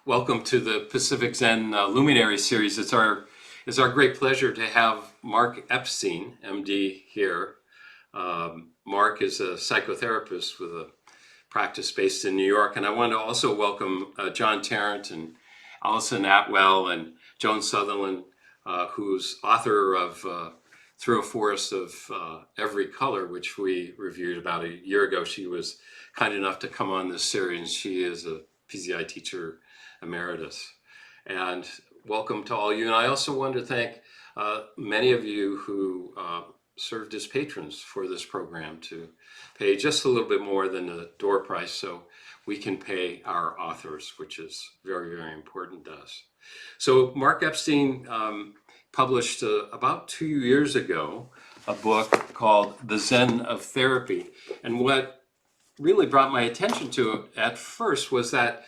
Welcome to the Pacific Zen Luminary series. It's our great pleasure to have Mark Epstein, MD, here. Mark is a psychotherapist with a practice based in New York, and I want to also welcome Jon Tarrant and Allison Atwill and Joan Sutherland, who's author of Through a Forest of Every Color, which we reviewed about a year ago. She was kind enough to come on this series, and she is a PZI teacher emeritus. And welcome to all you. And I also want to thank many of you who served as patrons for this program to pay just a little bit more than the door price so we can pay our authors, which is very, very important to us. So Mark Epstein published about 2 years ago a book called The Zen of Therapy. And what really brought my attention to it at first was that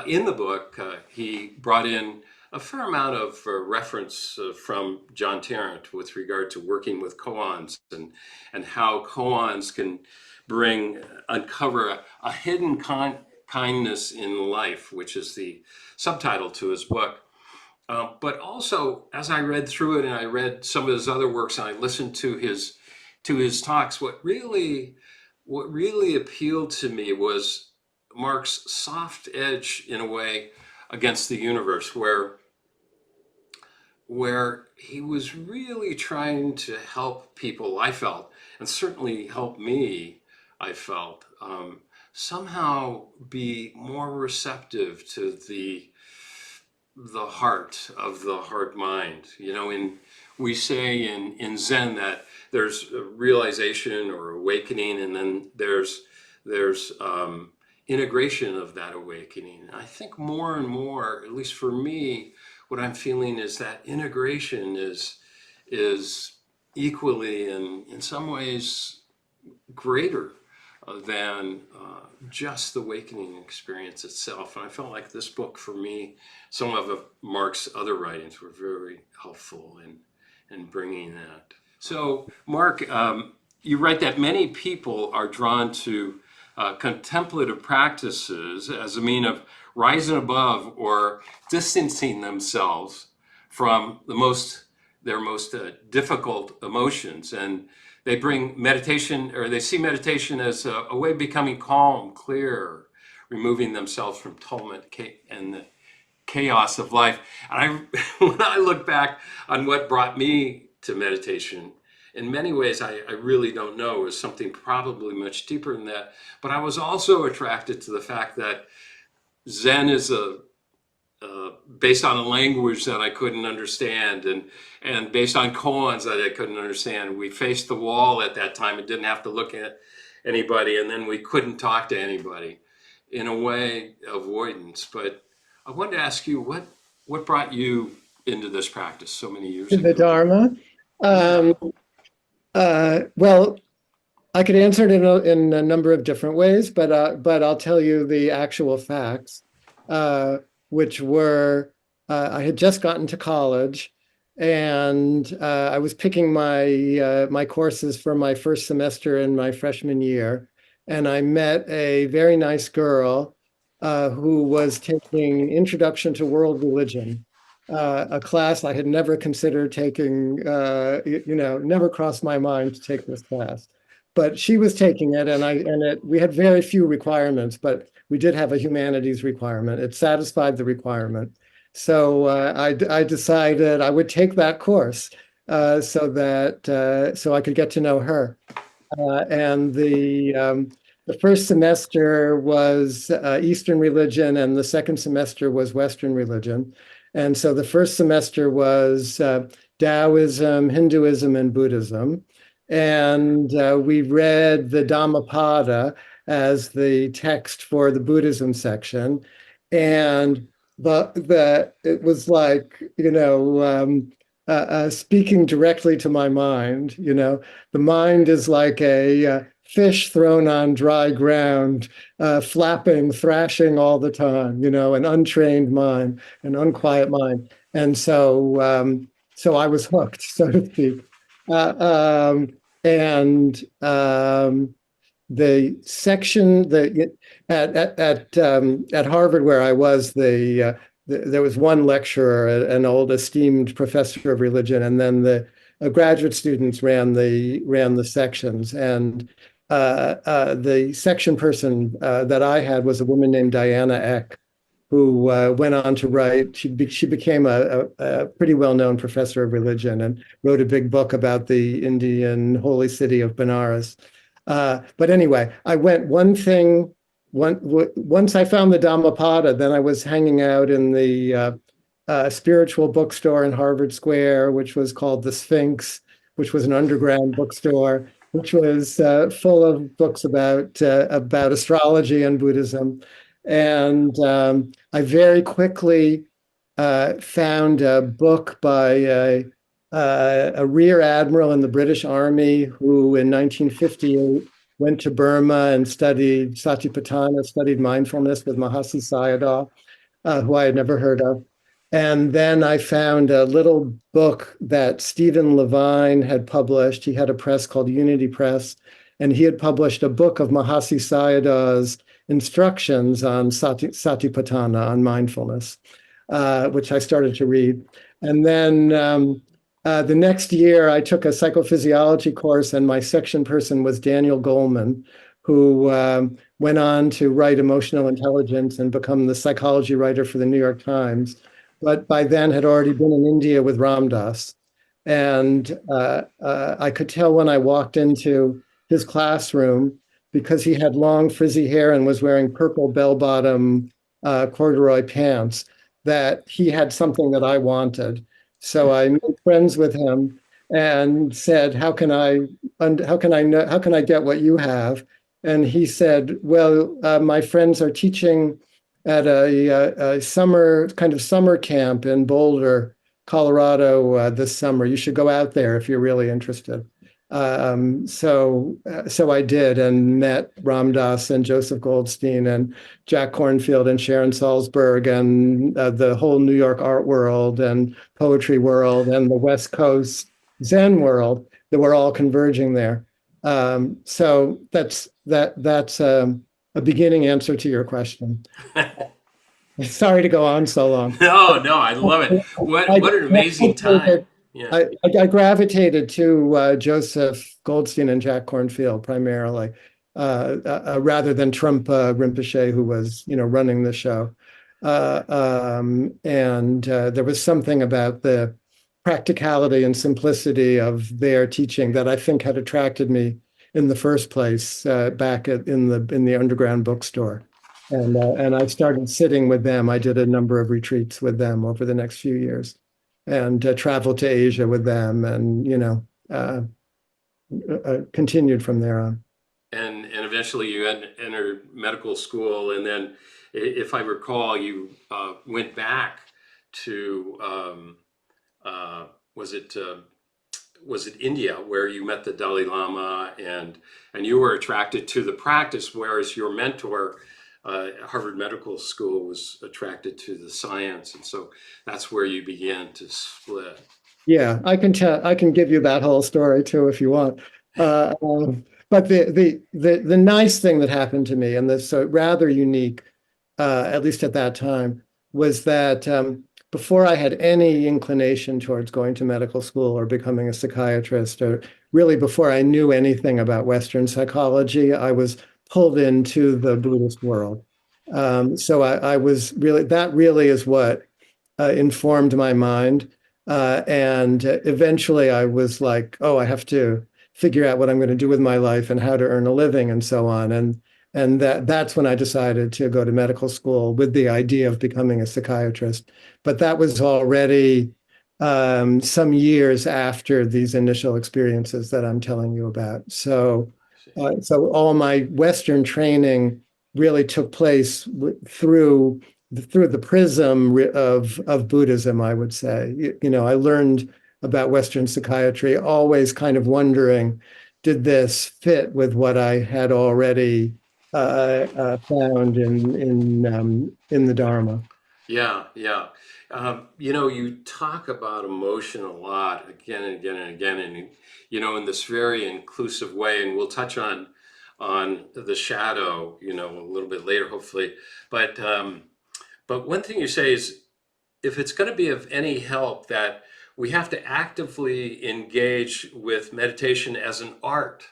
in the book, he brought in a fair amount of reference from Jon Tarrant with regard to working with koans and how koans can uncover a hidden kindness in life, which is the subtitle to his book. But also, as I read through it and I read some of his other works and I listened to his talks, what really appealed to me was Mark's soft edge, in a way, against the universe, where he was really trying to help people, I felt, and certainly help me, I felt, somehow be more receptive to the heart of the heart mind. You know, we say in Zen that there's a realization or awakening, and then there's integration of that awakening. I think more and more, at least for me, what I'm feeling is that integration is equally and in some ways greater than just the awakening experience itself. And I felt like this book, for me, some of Mark's other writings were very helpful in bringing that. So, Mark, you write that many people are drawn to contemplative practices as a mean of rising above or distancing themselves from their most difficult emotions. And they bring meditation, or they see meditation as a way of becoming calm, clear, removing themselves from tumult and the chaos of life. And when I look back on what brought me to meditation, in many ways, I really don't know. It was something probably much deeper than that. But I was also attracted to the fact that Zen is based on a language that I couldn't understand, and based on koans that I couldn't understand. We faced the wall at that time and didn't have to look at anybody, and then we couldn't talk to anybody. In a way, avoidance. But I wanted to ask you, what brought you into this practice so many years ago? The Dharma. Well, I could answer it in a number of different ways, but I'll tell you the actual facts, which were I had just gotten to college, and I was picking my courses for my first semester in my freshman year, and I met a very nice girl who was taking Introduction to World Religion. A class I had never considered taking, never crossed my mind to take this class. But she was taking it, and we had very few requirements, but we did have a humanities requirement. It satisfied the requirement. So I decided I would take that course so I could get to know her. And the first semester was Eastern religion, and the second semester was Western religion. And so the first semester was Taoism, Hinduism, and Buddhism. And we read the Dhammapada as the text for the Buddhism section. And it was like, speaking directly to my mind. The mind is like a fish thrown on dry ground, flapping, thrashing all the time, an untrained mind, an unquiet mind. And so I was hooked, so to speak. the section at Harvard where I was, there was one lecturer, an old esteemed professor of religion, and then the graduate students ran the sections. And the section person that I had was a woman named Diana Eck, who went on to write. She became a pretty well-known professor of religion and wrote a big book about the Indian holy city of Benares. But anyway, I went once I found the Dhammapada, then I was hanging out in the spiritual bookstore in Harvard Square, which was called the Sphinx, which was an underground bookstore, which was full of books about astrology and Buddhism. And I very quickly found a book by a rear admiral in the British Army who in 1958 went to Burma and studied Satipatthana, studied mindfulness with Mahasi Sayadaw, who I had never heard of. And then I found a little book that Stephen Levine had published. He had a press called Unity Press, and he had published a book of Mahasi Sayadaw's instructions on Satipatthana, on mindfulness, which I started to read. And then the next year, I took a psychophysiology course, and my section person was Daniel Goleman, who went on to write Emotional Intelligence and become the psychology writer for the New York Times, but by then had already been in India with Ram Dass. And I could tell when I walked into his classroom, because he had long frizzy hair and was wearing purple bell-bottom corduroy pants, that he had something that I wanted. So I made friends with him and said, how can I get what you have? And he said, well, my friends are teaching at a summer camp in Boulder, Colorado this summer. You should go out there if you're really interested. So I did, and met Ram Dass and Joseph Goldstein and Jack Kornfield and Sharon Salzberg and the whole New York art world and poetry world and the West Coast Zen world that were all converging there. So that's a beginning answer to your question. Sorry to go on so long. No, no, I love it. I, What an amazing time. Yeah. I gravitated to Joseph Goldstein and Jack Kornfield primarily, rather than Trungpa Rinpoche, who was, running the show. And there was something about the practicality and simplicity of their teaching that I think had attracted me in the first place back in the underground bookstore. And I started sitting with them. I did a number of retreats with them over the next few years, and traveled to Asia with them, and continued from there on. And eventually you entered medical school, and then, if I recall, you went back to was it India, where you met the Dalai Lama, and you were attracted to the practice, whereas your mentor at Harvard Medical School was attracted to the science, and so that's where you began to split. Yeah, I can give you that whole story too if you want. But the nice thing that happened to me, and this so rather unique, at least at that time, was that before I had any inclination towards going to medical school or becoming a psychiatrist, or really before I knew anything about Western psychology, I was pulled into the Buddhist world. So I was that really is what informed my mind. And eventually I was like, oh, I have to figure out what I'm going to do with my life and how to earn a living and so on. And that's when I decided to go to medical school with the idea of becoming a psychiatrist. But that was already some years after these initial experiences that I'm telling you about. So all my Western training really took place through the prism of Buddhism, I would say. I learned about Western psychiatry, always kind of wondering, did this fit with what I had already found in the Dharma? Yeah, yeah. You talk about emotion a lot, again and again and again, and in this very inclusive way, and we'll touch on on the shadow, a little bit later, hopefully. But one thing you say is, if it's going to be of any help, that we have to actively engage with meditation as an art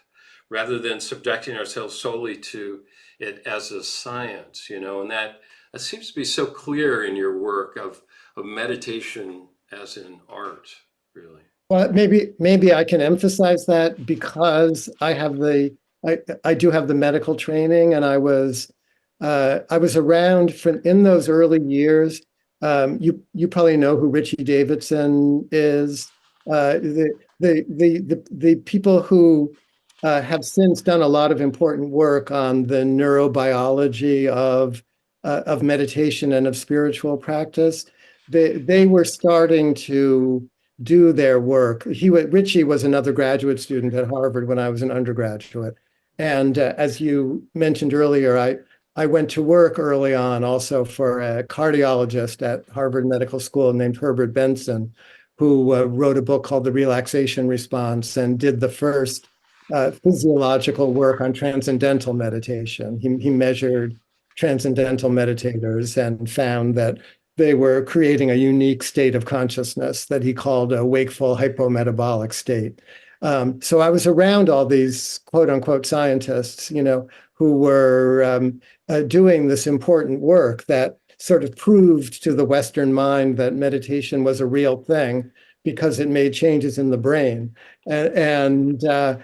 rather than subjecting ourselves solely to it as a science, and that seems to be so clear in your work of meditation as an art, really. Well, maybe I can emphasize that because I do have the medical training, and I was around in those early years. You probably know who Richie Davidson is. The people who have since done a lot of important work on the neurobiology of meditation and of spiritual practice. They were starting to do their work. Richie was another graduate student at Harvard when I was an undergraduate. And as you mentioned earlier, I went to work early on also for a cardiologist at Harvard Medical School named Herbert Benson, who wrote a book called The Relaxation Response and did the first physiological work on transcendental meditation. He measured transcendental meditators and found that they were creating a unique state of consciousness that he called a wakeful hypometabolic state. So I was around all these quote unquote scientists, who were doing this important work that sort of proved to the Western mind that meditation was a real thing because it made changes in the brain. And that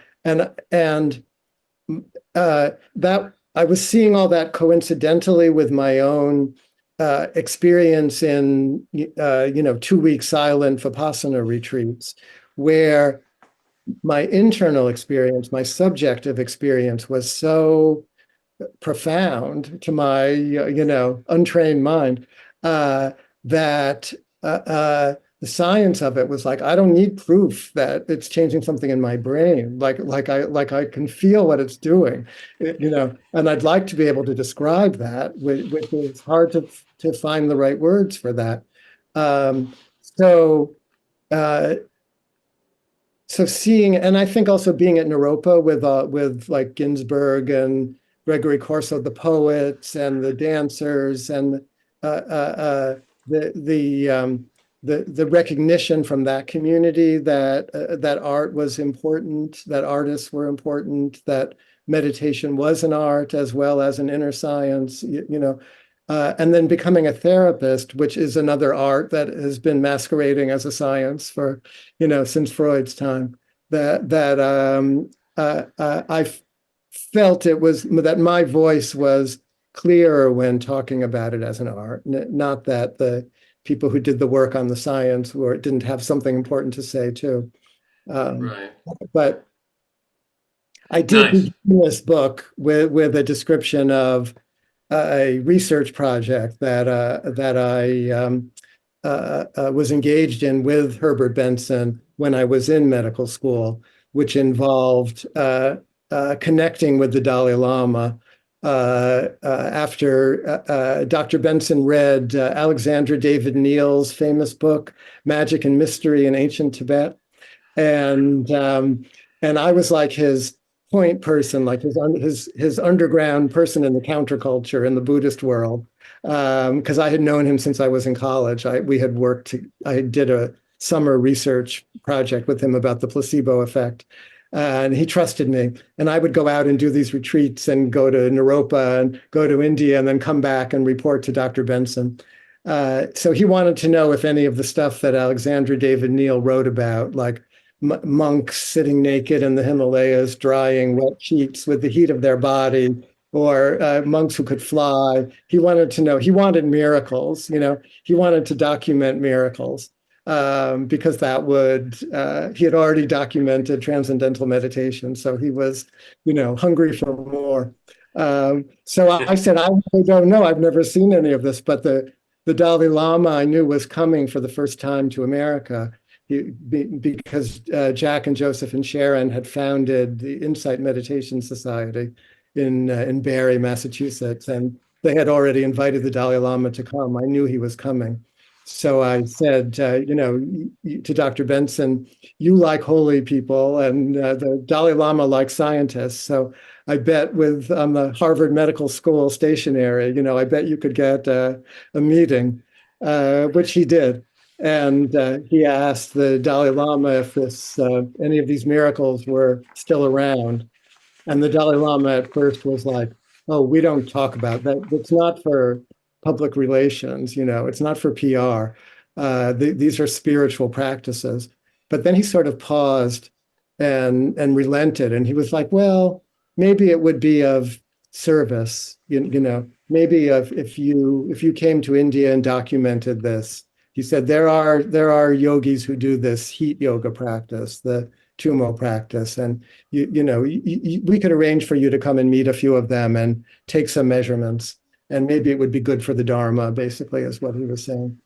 I was seeing all that coincidentally with my own experience in 2-week silent Vipassana retreats, where my internal experience, my subjective experience, was so profound to my untrained mind that the science of it was like, I don't need proof that it's changing something in my brain. Like I can feel what it's doing, and I'd like to be able to describe that, which is hard to find the right words for that. So seeing, and I think also being at Naropa with like Ginsberg and Gregory Corso, the poets and the dancers, and the recognition from that community that art was important, that artists were important, that meditation was an art as well as an inner science, and then becoming a therapist, which is another art that has been masquerading as a science for, since Freud's time. I felt it was that my voice was clearer when talking about it as an art, not that the people who did the work on the science didn't have something important to say too. Right. But I did Nice. begin this book with a description of a research project that I was engaged in with Herbert Benson when I was in medical school, which involved connecting with the Dalai Lama after Dr. Benson read Alexandra David Neal's famous book, Magic and Mystery in Ancient Tibet. And I was like his point person, like his underground person in the counterculture in the Buddhist world, because I had known him since I was in college. I did a summer research project with him about the placebo effect. And he trusted me. And I would go out and do these retreats and go to Naropa and go to India and then come back and report to Dr. Benson. So he wanted to know if any of the stuff that Alexandra David Neal wrote about, like monks sitting naked in the Himalayas, drying wet sheets with the heat of their body, or monks who could fly. He wanted to know, he wanted miracles, he wanted to document miracles. Because that he had already documented transcendental meditation. So he was, hungry for more. So I said, I really don't know. I've never seen any of this, but the Dalai Lama I knew was coming for the first time to America because Jack and Joseph and Sharon had founded the Insight Meditation Society in Barre, Massachusetts. And they had already invited the Dalai Lama to come. I knew he was coming. So I said, to Dr. Benson, you like holy people, and the Dalai Lama likes scientists. So I bet with on the Harvard Medical School stationery, I bet you could get a meeting, which he did. And he asked the Dalai Lama if any of these miracles were still around. And the Dalai Lama at first was like, "Oh, we don't talk about that. It's not for public relations, it's not for PR. These are spiritual practices." But then he sort of paused and relented, and he was like, "Well, maybe it would be of service, maybe if you came to India and documented this." He said there are yogis who do this heat yoga practice, the Tumo practice, and we could arrange for you to come and meet a few of them and take some measurements, and maybe it would be good for the Dharma, basically, is what he was saying.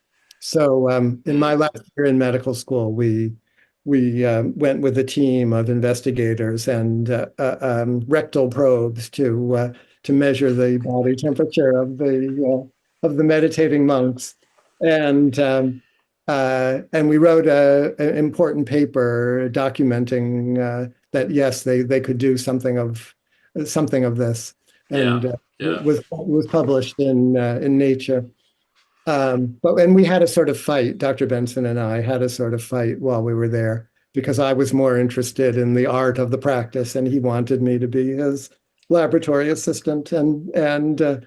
So in my last year in medical school, we went with a team of investigators and rectal probes to measure the body temperature of the meditating monks, and we wrote an important paper documenting that yes, they could do something of this, and Yeah, yeah. was published in Nature. And we had a sort of fight. Dr. Benson and I had a sort of fight while we were there because I was more interested in the art of the practice, and he wanted me to be his laboratory assistant and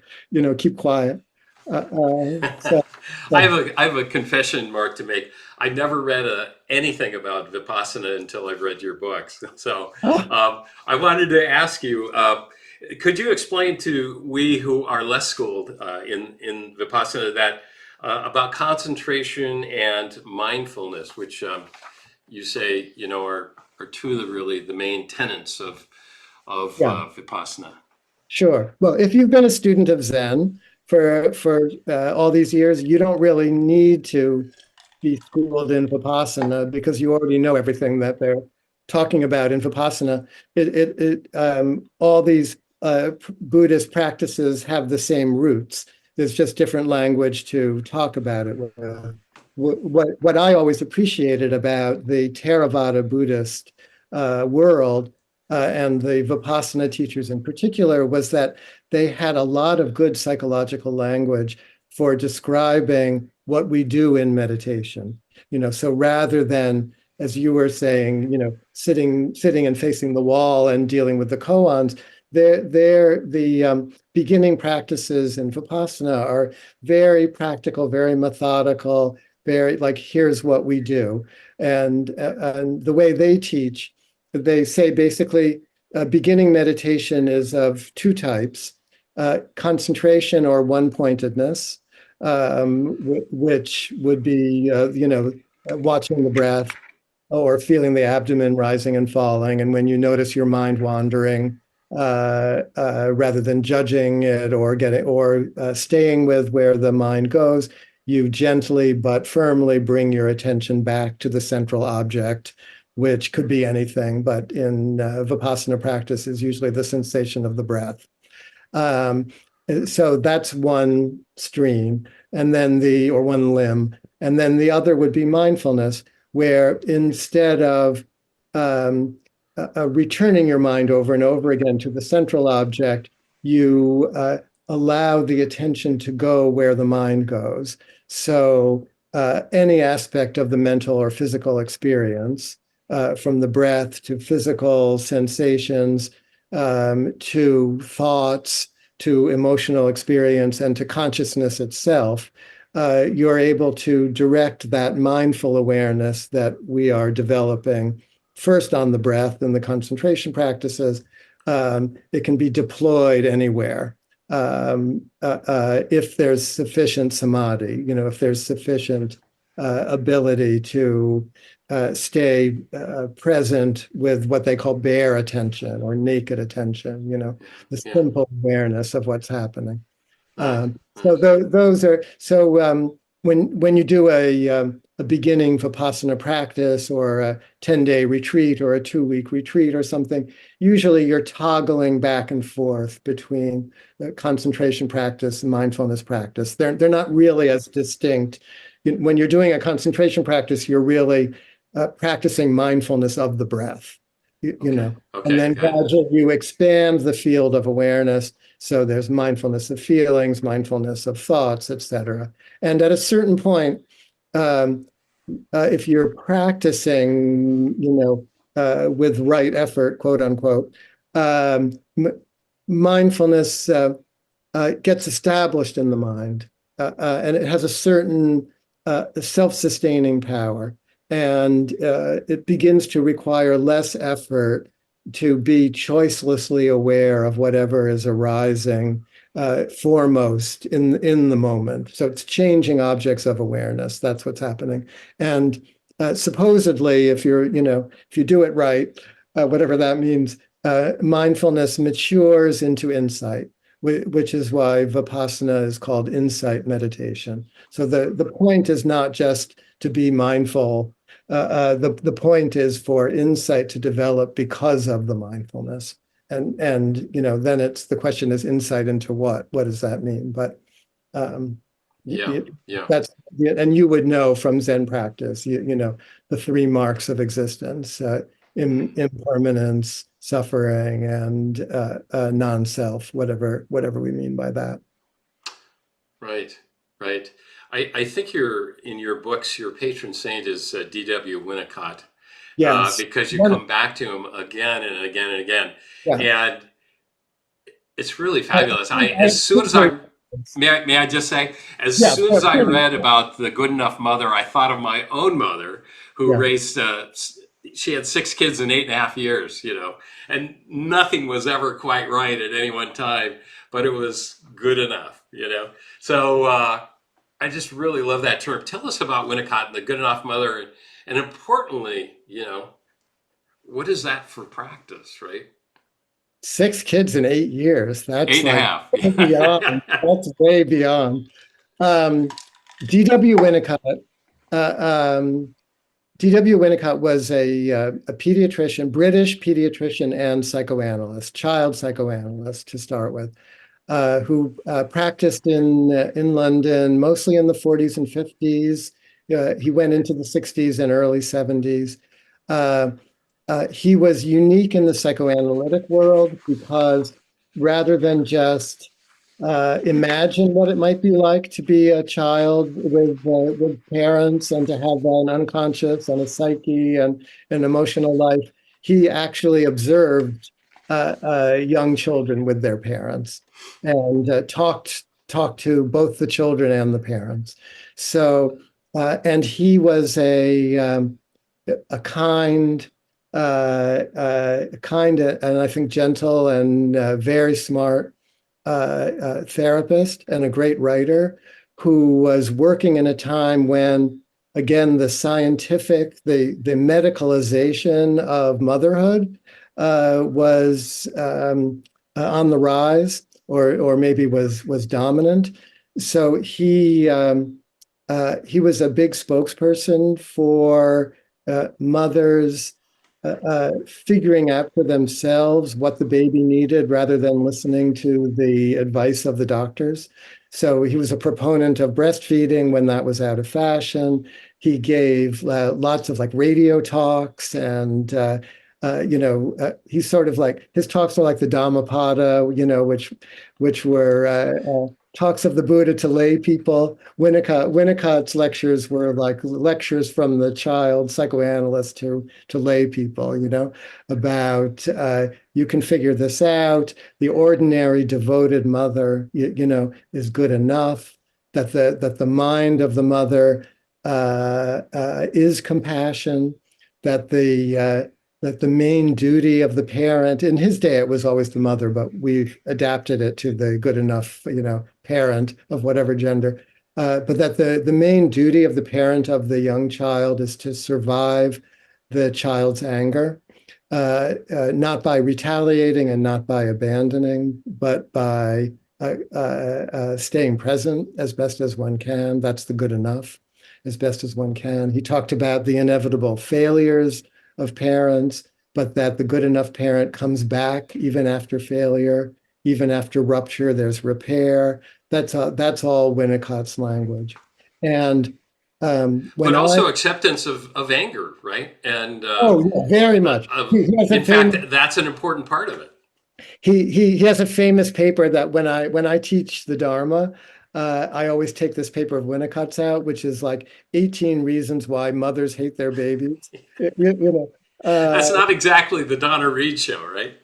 keep quiet. So, I have a confession, Mark, to make. I never read anything about Vipassana until I've read your books. So I wanted to ask you, could you explain to we who are less schooled in Vipassana that about concentration and mindfulness, which you say are two of the main tenets of yeah. Vipassana? Sure. Well, if you've been a student of Zen for all these years, you don't really need to be schooled in Vipassana because you already know everything that they're talking about in Vipassana. All these Buddhist practices have the same roots. There's just different language to talk about it. What I always appreciated about the Theravada Buddhist world and the Vipassana teachers in particular was that they had a lot of good psychological language for describing what we do in meditation. So rather than, as you were saying, sitting and facing the wall and dealing with the koans, the beginning practices in Vipassana are very practical, very methodical, very like, here's what we do. And the way they teach, they say basically beginning meditation is of two types, concentration or one-pointedness, which would be, watching the breath or feeling the abdomen rising and falling. And when you notice your mind wandering, rather than judging it or staying with where the mind goes, you gently but firmly bring your attention back to the central object, which could be anything, but in Vipassana practice is usually the sensation of the breath. So that's one stream, and then or one limb. And then the other would be mindfulness, where instead of returning your mind over and over again to the central object, you allow the attention to go where the mind goes. So any aspect of the mental or physical experience, from the breath to physical sensations, to thoughts, to emotional experience, and to consciousness itself, you're able to direct that mindful awareness that we are developing first on the breath and the concentration practices. It can be deployed anywhere if there's sufficient samadhi, if there's sufficient ability to stay present with what they call bare attention or naked attention, the simple awareness of what's happening. So those are when you do a beginning Vipassana practice or a 10-day retreat or a 2-week retreat or something, usually you're toggling back and forth between the concentration practice and mindfulness practice. They're not really as distinct. When you're doing a concentration practice, you're really practicing mindfulness of the breath. Okay. and Okay. then Good. gradually you expand the field of awareness. So there's mindfulness of feelings, mindfulness of thoughts, etc. And at a certain point, um, if you're practicing, with right effort, quote unquote, um, mindfulness gets established in the mind, and it has a certain self-sustaining power, and it begins to require less effort to be choicelessly aware of whatever is arising foremost in the moment. So it's changing objects of awareness. That's what's happening. And supposedly, if you do it right, whatever that means, mindfulness matures into insight, which is why Vipassana is called insight meditation. So the point is not just to be mindful. The point is for insight to develop because of the mindfulness. And then the question is insight into what? What does that mean? But um, Yeah. Yeah. that's and you would know from Zen practice, the three marks of existence: impermanence, suffering, and non-self. Whatever we mean by that. Right. Right. I think in your books, your patron saint is D.W. Winnicott, Yes. because you come back to him again and again and again. Yeah. And it's really I, fabulous. I, As soon as I may I just say, as yeah. soon as I read about the good enough mother, I thought of my own mother who Yeah. raised. She had 6 kids in 8.5 years, and nothing was ever quite right at any one time, but it was good enough. So I just really love that term. Tell us about Winnicott and the good enough mother, and importantly, what is that for practice, right? 6 kids in 8 years. That's Eight and a like half. beyond. That's way beyond. Um, D.W. Winnicott. D.W. Winnicott was a pediatrician, British pediatrician and psychoanalyst, child psychoanalyst to start with, who practiced in London, mostly in the 40s and 50s. He went into the 60s and early 70s. Uh, he was unique in the psychoanalytic world because rather than just imagine what it might be like to be a child with parents and to have an unconscious and a psyche and an emotional life, he actually observed young children with their parents and talked to both the children and the parents. So, and he was a kind and I think gentle and very smart therapist and a great writer who was working in a time when, again, the medicalization of motherhood was on the rise, or maybe was dominant. So he was a big spokesperson for mothers figuring out for themselves what the baby needed rather than listening to the advice of the doctors. So he was a proponent of breastfeeding when that was out of fashion. He gave lots of like radio talks and he's sort of like his talks are like the Dhammapada, which were talks of the Buddha to lay people. Winnicott's lectures were like lectures from the child psychoanalyst to lay people, about you can figure this out. The ordinary devoted mother, is good enough. That the mind of the mother is compassion. That the main duty of the parent, in his day, it was always the mother, but we've adapted it to the good enough, parent of whatever gender. But that the main duty of the parent of the young child is to survive the child's anger, not by retaliating and not by abandoning, but by staying present as best as one can. That's the good enough, as best as one can. He talked about the inevitable failures of parents, but that the good enough parent comes back even after failure, even after rupture, there's repair. That's all Winnicott's language. And But When I also acceptance of anger, right? And Oh, yeah, very much. He has a in fact, famous that's an important part of it. he has a famous paper that when I teach the Dharma, I always take this paper of Winnicott's out, which is like 18 reasons why mothers hate their babies. You know, That's not exactly the Donna Reed show, right?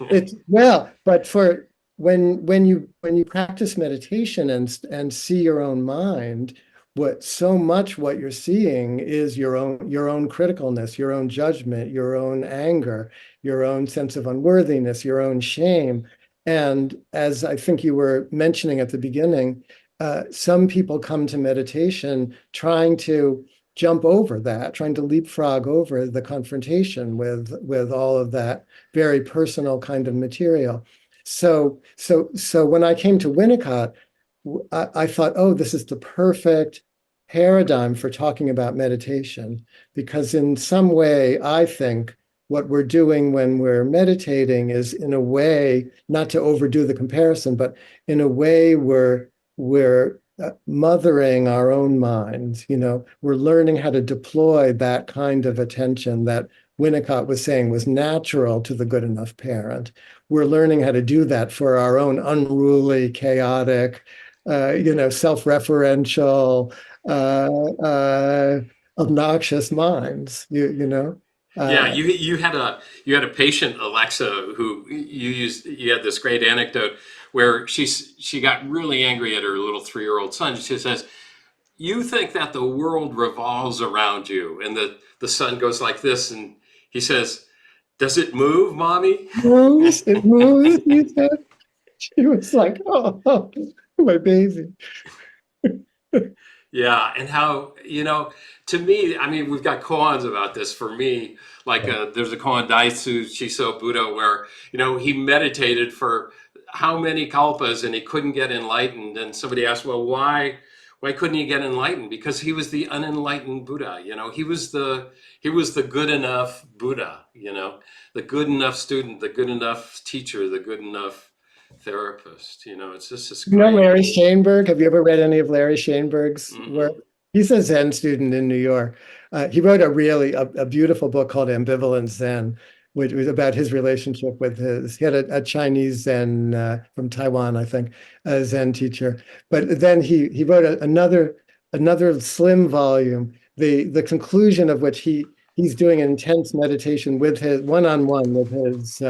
it's well, but for when you practice meditation and see your own mind, what you're seeing is your own criticalness, your own judgment, your own anger, your own sense of unworthiness, your own shame. And as I think you were mentioning at the beginning, some people come to meditation trying to jump over that, trying to leapfrog over the confrontation with all of that very personal kind of material. So when I came to Winnicott, I thought, oh, this is the perfect paradigm for talking about meditation, because in some way, I think what we're doing when we're meditating is, in a way, not to overdo the comparison, but in a way we're mothering our own minds. We're learning how to deploy that kind of attention that Winnicott was saying was natural to the good enough parent. We're learning how to do that for our own unruly, chaotic, self-referential, obnoxious minds. Yeah, Uh, you had a patient, Alexa, who you had this great anecdote where she got really angry at her little 3-year-old son. She says, "You think that the world revolves around you," and the son goes like this, and he says, "Does it move, mommy?" it moves. He said. She was like, oh, my baby. Yeah, and how, to me, I mean, we've got koans about this. For me, like there's a koan Daisu Shiso Buddha where, he meditated for how many kalpas and he couldn't get enlightened. And somebody asked, well, why couldn't he get enlightened? Because he was the unenlightened Buddha. He was the good enough Buddha. The good enough student, the good enough teacher, the good enough therapist. It's just this great. Larry Shainberg? Have you ever read any of Larry Shainberg's work? Mm-mm. He's a Zen student in New York. He wrote a beautiful book called Ambivalent Zen, which was about his relationship with he had a Chinese Zen from Taiwan, I think, a Zen teacher. But then he wrote another slim volume, the conclusion of which he's doing an intense meditation with his one-on-one with his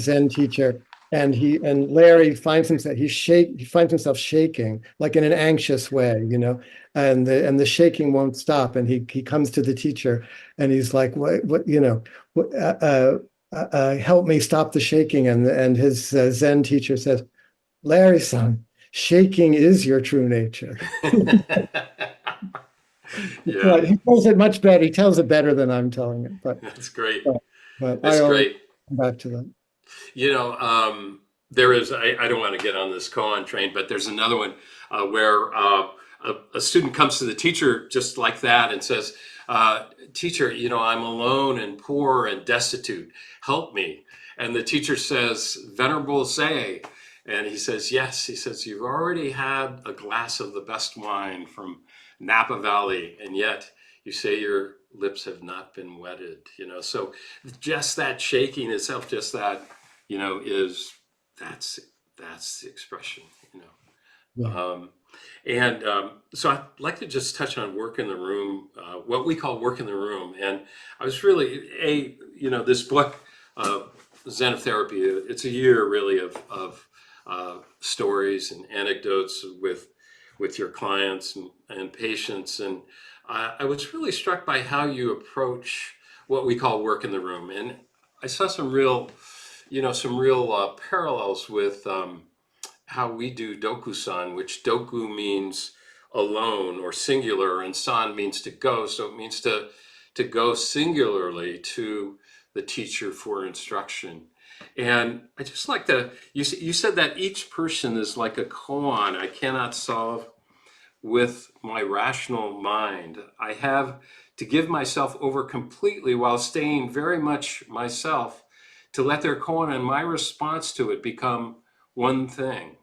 Zen teacher, and Larry he finds himself shaking like in an anxious way, and the shaking won't stop, and he comes to the teacher, and he's like, what what, help me stop the shaking, and his Zen teacher says, Larry-san, shaking is your true nature. Yeah, He tells it much better. He tells it better than I'm telling it, but that's great. but, but I That's always great. come back to that. You know, there is, I don't want to get on this koan train, but there's another one where a student comes to the teacher just like that and says, teacher, I'm alone and poor and destitute. Help me. And the teacher says, Venerable say. And he says, yes. He says, you've already had a glass of the best wine from Napa Valley, and yet you say your lips have not been wetted. So just that shaking itself, just that, is that's the expression. Yeah. Um, and so I'd like to just touch on work in the room, what we call work in the room. And I was really this book, Zen of Therapy. It's a year really of stories and anecdotes with your clients and patients. And I was really struck by how you approach what we call work in the room. And I saw some real parallels with how we do dokusan, which doku means alone or singular, and san means to go. So it means to go singularly to the teacher for instruction. And I just like you said that each person is like a koan I cannot solve with my rational mind. I have to give myself over completely while staying very much myself, to let their koan and my response to it become one thing.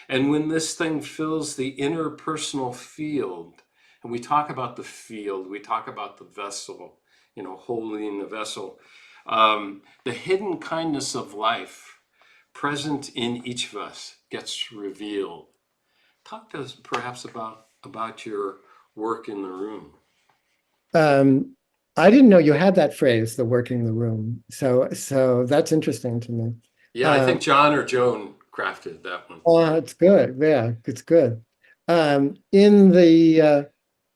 And when this thing fills the interpersonal field and we talk about the field, we talk about the vessel, holding the vessel, the hidden kindness of life present in each of us gets revealed. Talk to us perhaps about your work in the room. I didn't know you had that phrase, the working the room. So that's interesting to me. Yeah, I think John or Joan crafted that one. Oh, it's good. Yeah, it's good. In the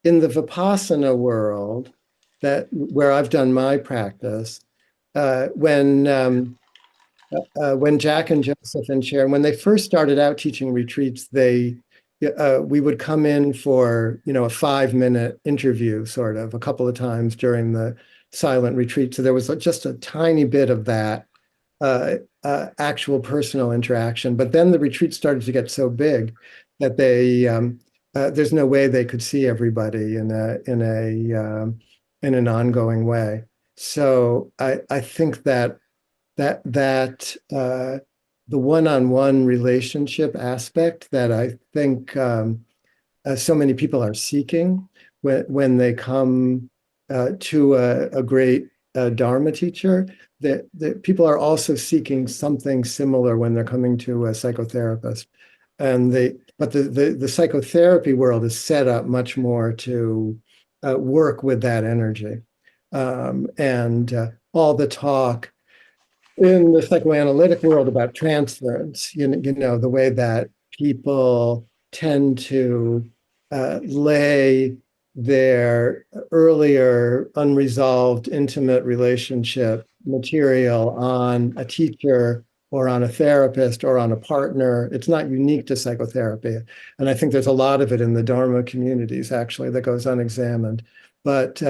Vipassana world, that where I've done my practice, uh, when um, when Jack and Joseph and Sharon, when they first started out teaching retreats, we would come in for a 5-minute interview, sort of, a couple of times during the silent retreat. So there was just a tiny bit of that actual personal interaction. But then the retreat started to get so big that there's no way they could see everybody in an ongoing way. So I think that the one-on-one relationship aspect that I think so many people are seeking when they come to a great Dharma teacher, that people are also seeking something similar when they're coming to a psychotherapist. But the psychotherapy world is set up much more to work with that energy. And all the talk in the psychoanalytic world about transference, the way that people tend to lay their earlier unresolved intimate relationship material on a teacher or on a therapist or on a partner. It's not unique to psychotherapy. And I think there's a lot of it in the Dharma communities, actually, that goes unexamined. But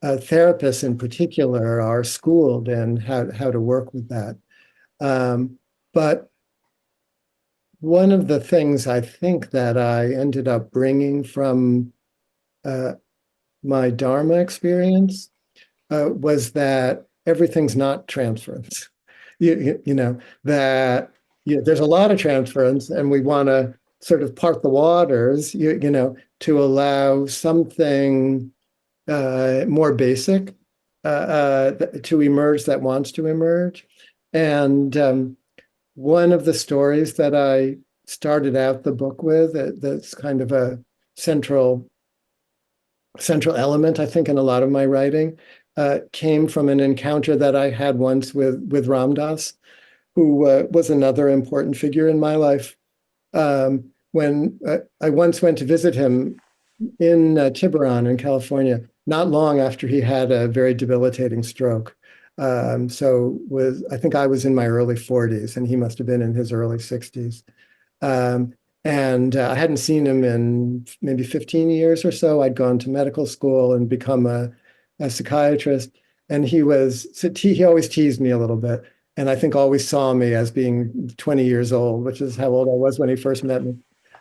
therapists in particular are schooled in how to work with that. But one of the things I think that I ended up bringing from my Dharma experience was that everything's not transference. That there's a lot of transference, and we want to sort of part the waters, to allow something more basic to emerge that wants to emerge. And one of the stories that I started out the book with, that's kind of a central element, I think, in a lot of my writing, came from an encounter that I had once with Ram Dass, who was another important figure in my life. When I once went to visit him in Tiburon in California, not long after he had a very debilitating stroke. I think I was in my early 40s and he must have been in his early 60s. And I hadn't seen him in maybe 15 years or so. I'd gone to medical school and become a psychiatrist. And he always teased me a little bit. And I think always saw me as being 20 years old, which is how old I was when he first met me.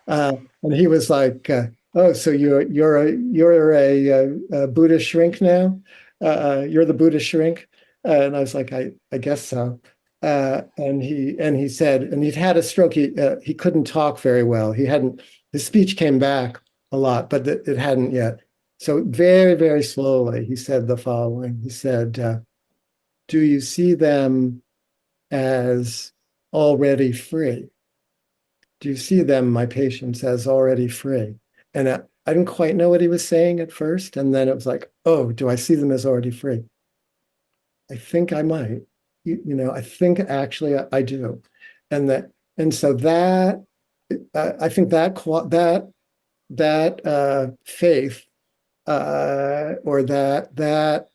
And he was like, "Oh, so you're a Buddhist shrink now? You're the Buddhist shrink?" And I was like, I guess so. And he said, and he'd had a stroke. He couldn't talk very well. His speech came back a lot, but it hadn't yet. So very, very slowly, he said the following. He said, "Do you see them as already free? Do you see them, my patients, as already free?" And I didn't quite know what he was saying at first. And then it was like, "Oh, do I see them as already free? I think I might. I think actually I do." And so that I think that faith or that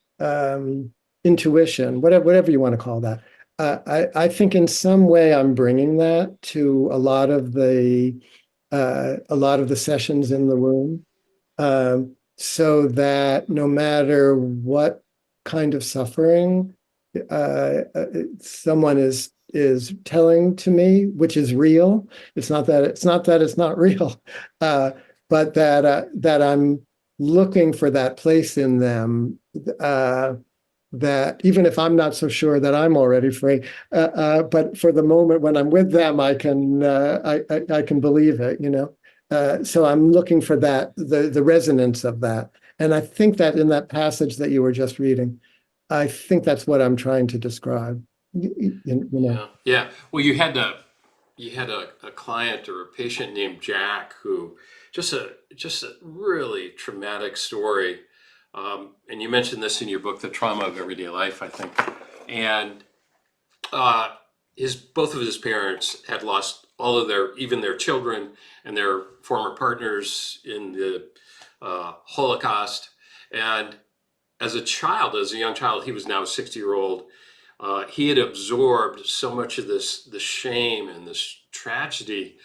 intuition, whatever you want to call that, I think in some way I'm bringing that to a lot of the sessions in the room, so that no matter what kind of suffering someone is telling to me, which is real. It's not that it's not real, but that I'm looking for that place in them, that even if I'm not so sure that I'm already free, but for the moment when I'm with them, I can believe it. So I'm looking for that, the resonance of that. And I think that in that passage that you were just reading, I think that's what I'm trying to describe. You know. Yeah, yeah. Well, you had a client or a patient named Jack who just a really traumatic story. And you mentioned this in your book, The Trauma of Everyday Life, I think. And uh, his both of his parents had lost all of their even their children and their former partners in the Holocaust. And as a child, as a young child, he was now a 60-year-old. He had absorbed so much of this shame and this tragedy.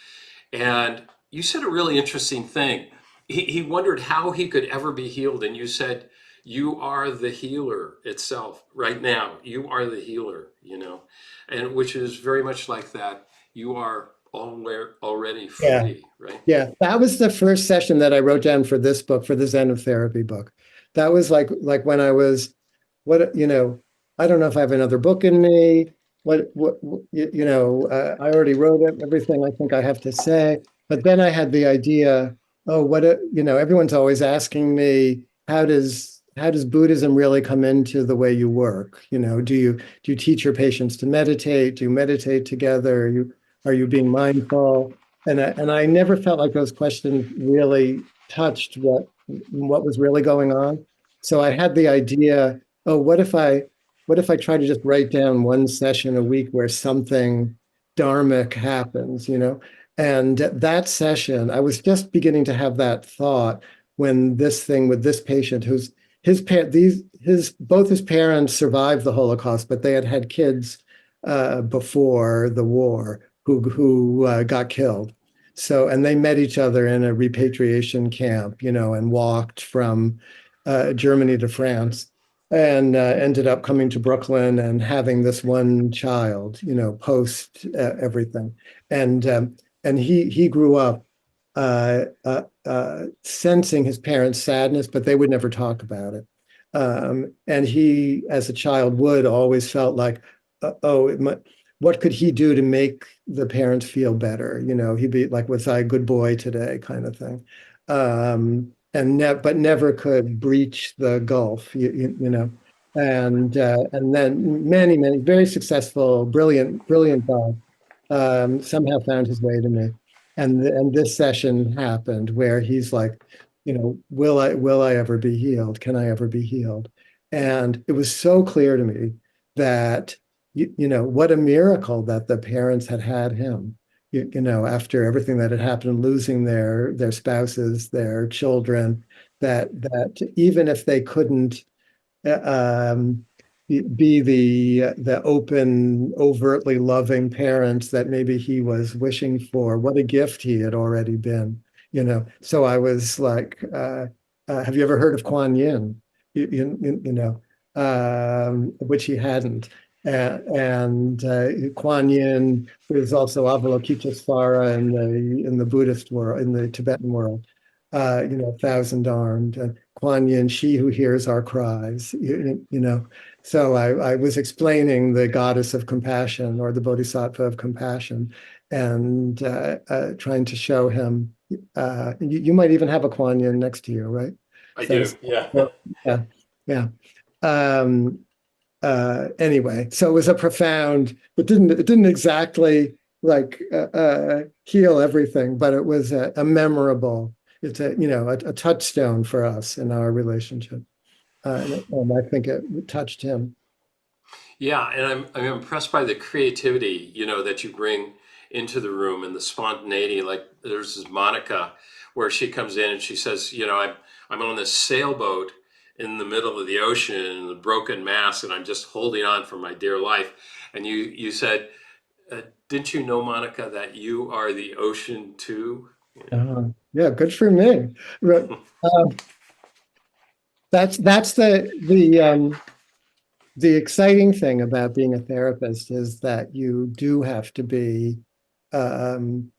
And you said a really interesting thing. He wondered how he could ever be healed. And you said, you are the healer itself right now. You are the healer, you know, and which is very much like that. You are already Yeah. free, right? Yeah, that was the first session that I wrote down for this book, for the Zen of Therapy book. That was like when I was, what, I don't know if I have another book in me. I already wrote it, everything I think I have to say. But then I had the idea, oh, everyone's always asking me, how does Buddhism really come into the way you work? Do you teach your patients to meditate? Do you meditate together? Are you being mindful? And I never felt like those questions really touched what was really going on. So I had the idea, oh, what if I try to just write down one session a week where something dharmic happens, And that session, I was just beginning to have that thought when this thing with this patient who's both his parents survived the Holocaust, but they had had kids before the war who got killed. So, and they met each other in a repatriation camp, and walked from Germany to France, and ended up coming to Brooklyn and having this one child, post everything. And he grew up sensing his parents' sadness, but they would never talk about it. And he, as a child, would always felt like, oh, what could he do to make the parents feel better? He'd be like, was I a good boy today, kind of thing. But never could breach the gulf, And then many, many very successful, brilliant, brilliant guy somehow found his way to me. And this session happened where he's like, will I ever be healed? Can I ever be healed? And it was so clear to me that, what a miracle that the parents had had him, after everything that had happened, losing their spouses, their children, that even if they couldn't um, be the open, overtly loving parents that maybe he was wishing for. What a gift he had already been, So I was like, have you ever heard of Kuan Yin? Which he hadn't. And Kuan Yin is also Avalokitesvara in the Buddhist world, in the Tibetan world. Thousand armed, and Kuan Yin, she who hears our cries, So I was explaining the goddess of compassion, or the bodhisattva of compassion, and trying to show him. You might even have a Kuan Yin next to you, right? I So, do. Yeah. so, yeah, yeah. Um, anyway, so it was a profound. It didn't exactly like heal everything, but it was a memorable. It's a touchstone for us in our relationship, and I think it touched him. Yeah, and I'm impressed by the creativity, that you bring into the room and the spontaneity. Like there's this Monica where she comes in and she says, I'm on this sailboat in the middle of the ocean and the broken mast, and I'm just holding on for my dear life. And you said, didn't you know, Monica, that you are the ocean too? Yeah, good for me. Right. Um, that's the exciting thing about being a therapist is that you do have to be um,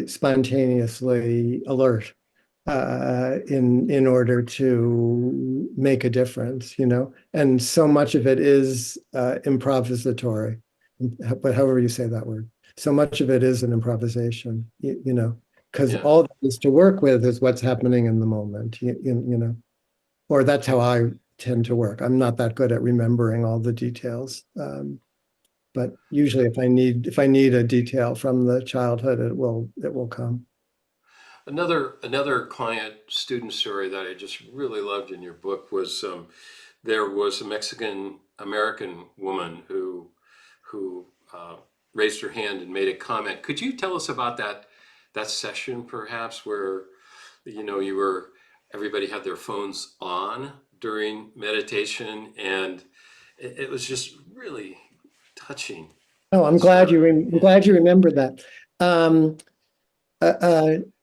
spontaneously alert in order to make a difference, And so much of it is improvisatory, but however you say that word, so much of it is an improvisation, because Yeah. all that is to work with is what's happening in the moment, you know, or that's how I tend to work. I'm not that good at remembering all the details. But usually if I need a detail from the childhood, it will come. Another client student story that I just really loved in your book was there was a Mexican American woman who raised her hand and made a comment. Could you tell us about that session, perhaps, where you were everybody had their phones on during meditation, and it was just really touching Oh, story. I'm Yeah, glad you remembered that. Um,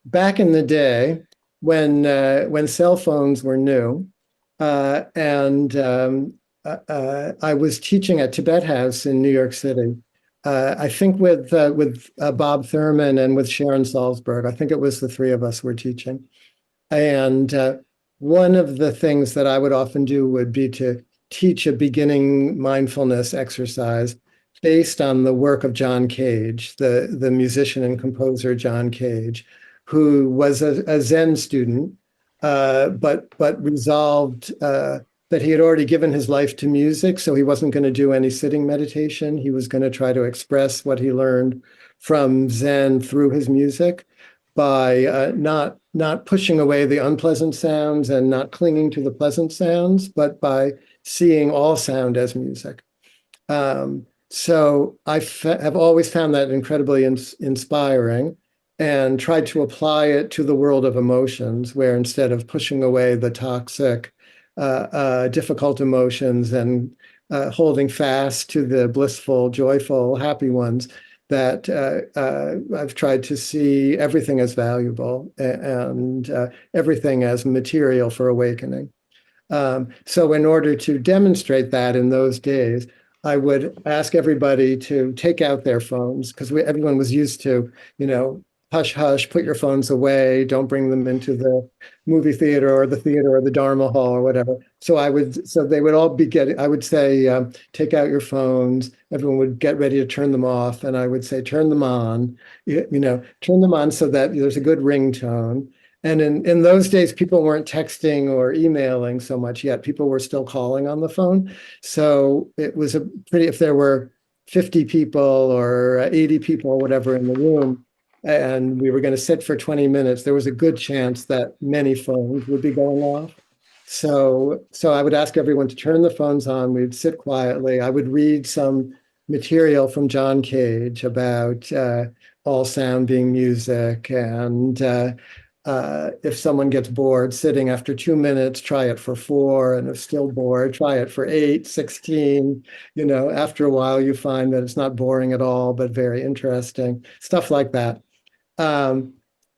Back in the day when cell phones were new, and I was teaching at Tibet House in New York City. I think with Bob Thurman and with Sharon Salzberg. I think it was the three of us were teaching. And one of the things that I would often do would be to teach a beginning mindfulness exercise based on the work of John Cage, the musician and composer John Cage, who was a Zen student, but resolved that he had already given his life to music, so he wasn't going to do any sitting meditation. He was going to try to express what he learned from Zen through his music by not pushing away the unpleasant sounds and not clinging to the pleasant sounds, but by seeing all sound as music. So have always found that incredibly inspiring and tried to apply it to the world of emotions, where instead of pushing away the toxic, difficult emotions and holding fast to the blissful, joyful, happy ones, that I've tried to see everything as valuable and everything as material for awakening. So in order to demonstrate that in those days, I would ask everybody to take out their phones because everyone was used to, you know, hush, hush, put your phones away, don't bring them into the movie theater or the Dharma hall or whatever. So they would all be I would say, take out your phones. Everyone would get ready to turn them off. And I would say, turn them on, turn them on so that there's a good ringtone. And in those days, people weren't texting or emailing so much yet. People were still calling on the phone. So it was if there were 50 people or 80 people or whatever in the room, and we were going to sit for 20 minutes, there was a good chance that many phones would be going off. So I would ask everyone to turn the phones on. We'd sit quietly. I would read some material from John Cage about all sound being music and if someone gets bored sitting after 2 minutes, try it for four. And if still bored, try it for 8, 16. After a while, you find that it's not boring at all, but very interesting. Stuff like that. Um,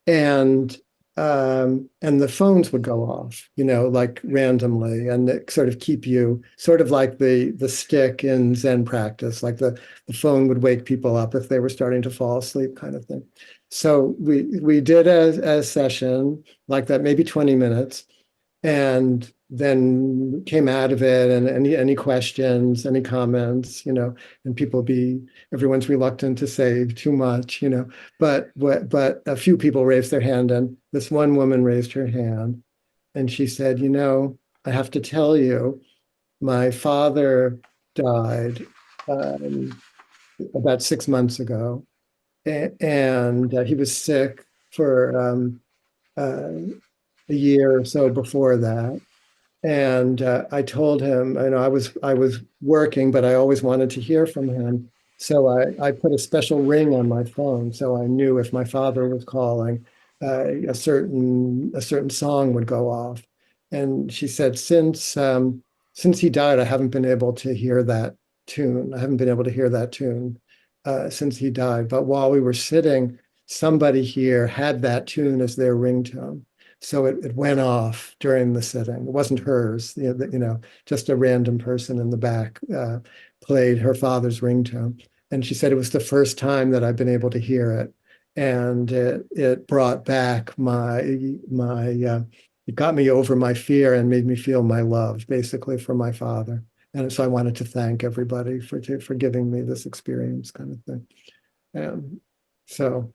and and the phones would go off, like randomly, and it sort of keep you sort of like the stick in Zen practice, like the phone would wake people up if they were starting to fall asleep, kind of thing. So we did a session like that, maybe 20 minutes, and then came out of it, and any questions, any comments, and everyone's reluctant to say too much, but a few people raised their hand, and this one woman raised her hand, and she said, I have to tell you, my father died about 6 months ago, and he was sick for uh, a year or so before that. And I told him, I was working, but I always wanted to hear from him. So I put a special ring on my phone, so I knew if my father was calling, a certain song would go off. And she said, since he died, I haven't been able to hear that tune. I haven't been able to hear that tune since he died. But while we were sitting, somebody here had that tune as their ringtone. So it went off during the sitting. It wasn't hers, just a random person in the back played her father's ringtone. And she said it was the first time that I've been able to hear it. And it brought back it got me over my fear and made me feel my love, basically, for my father. And so I wanted to thank everybody for giving me this experience, kind of thing. Um, so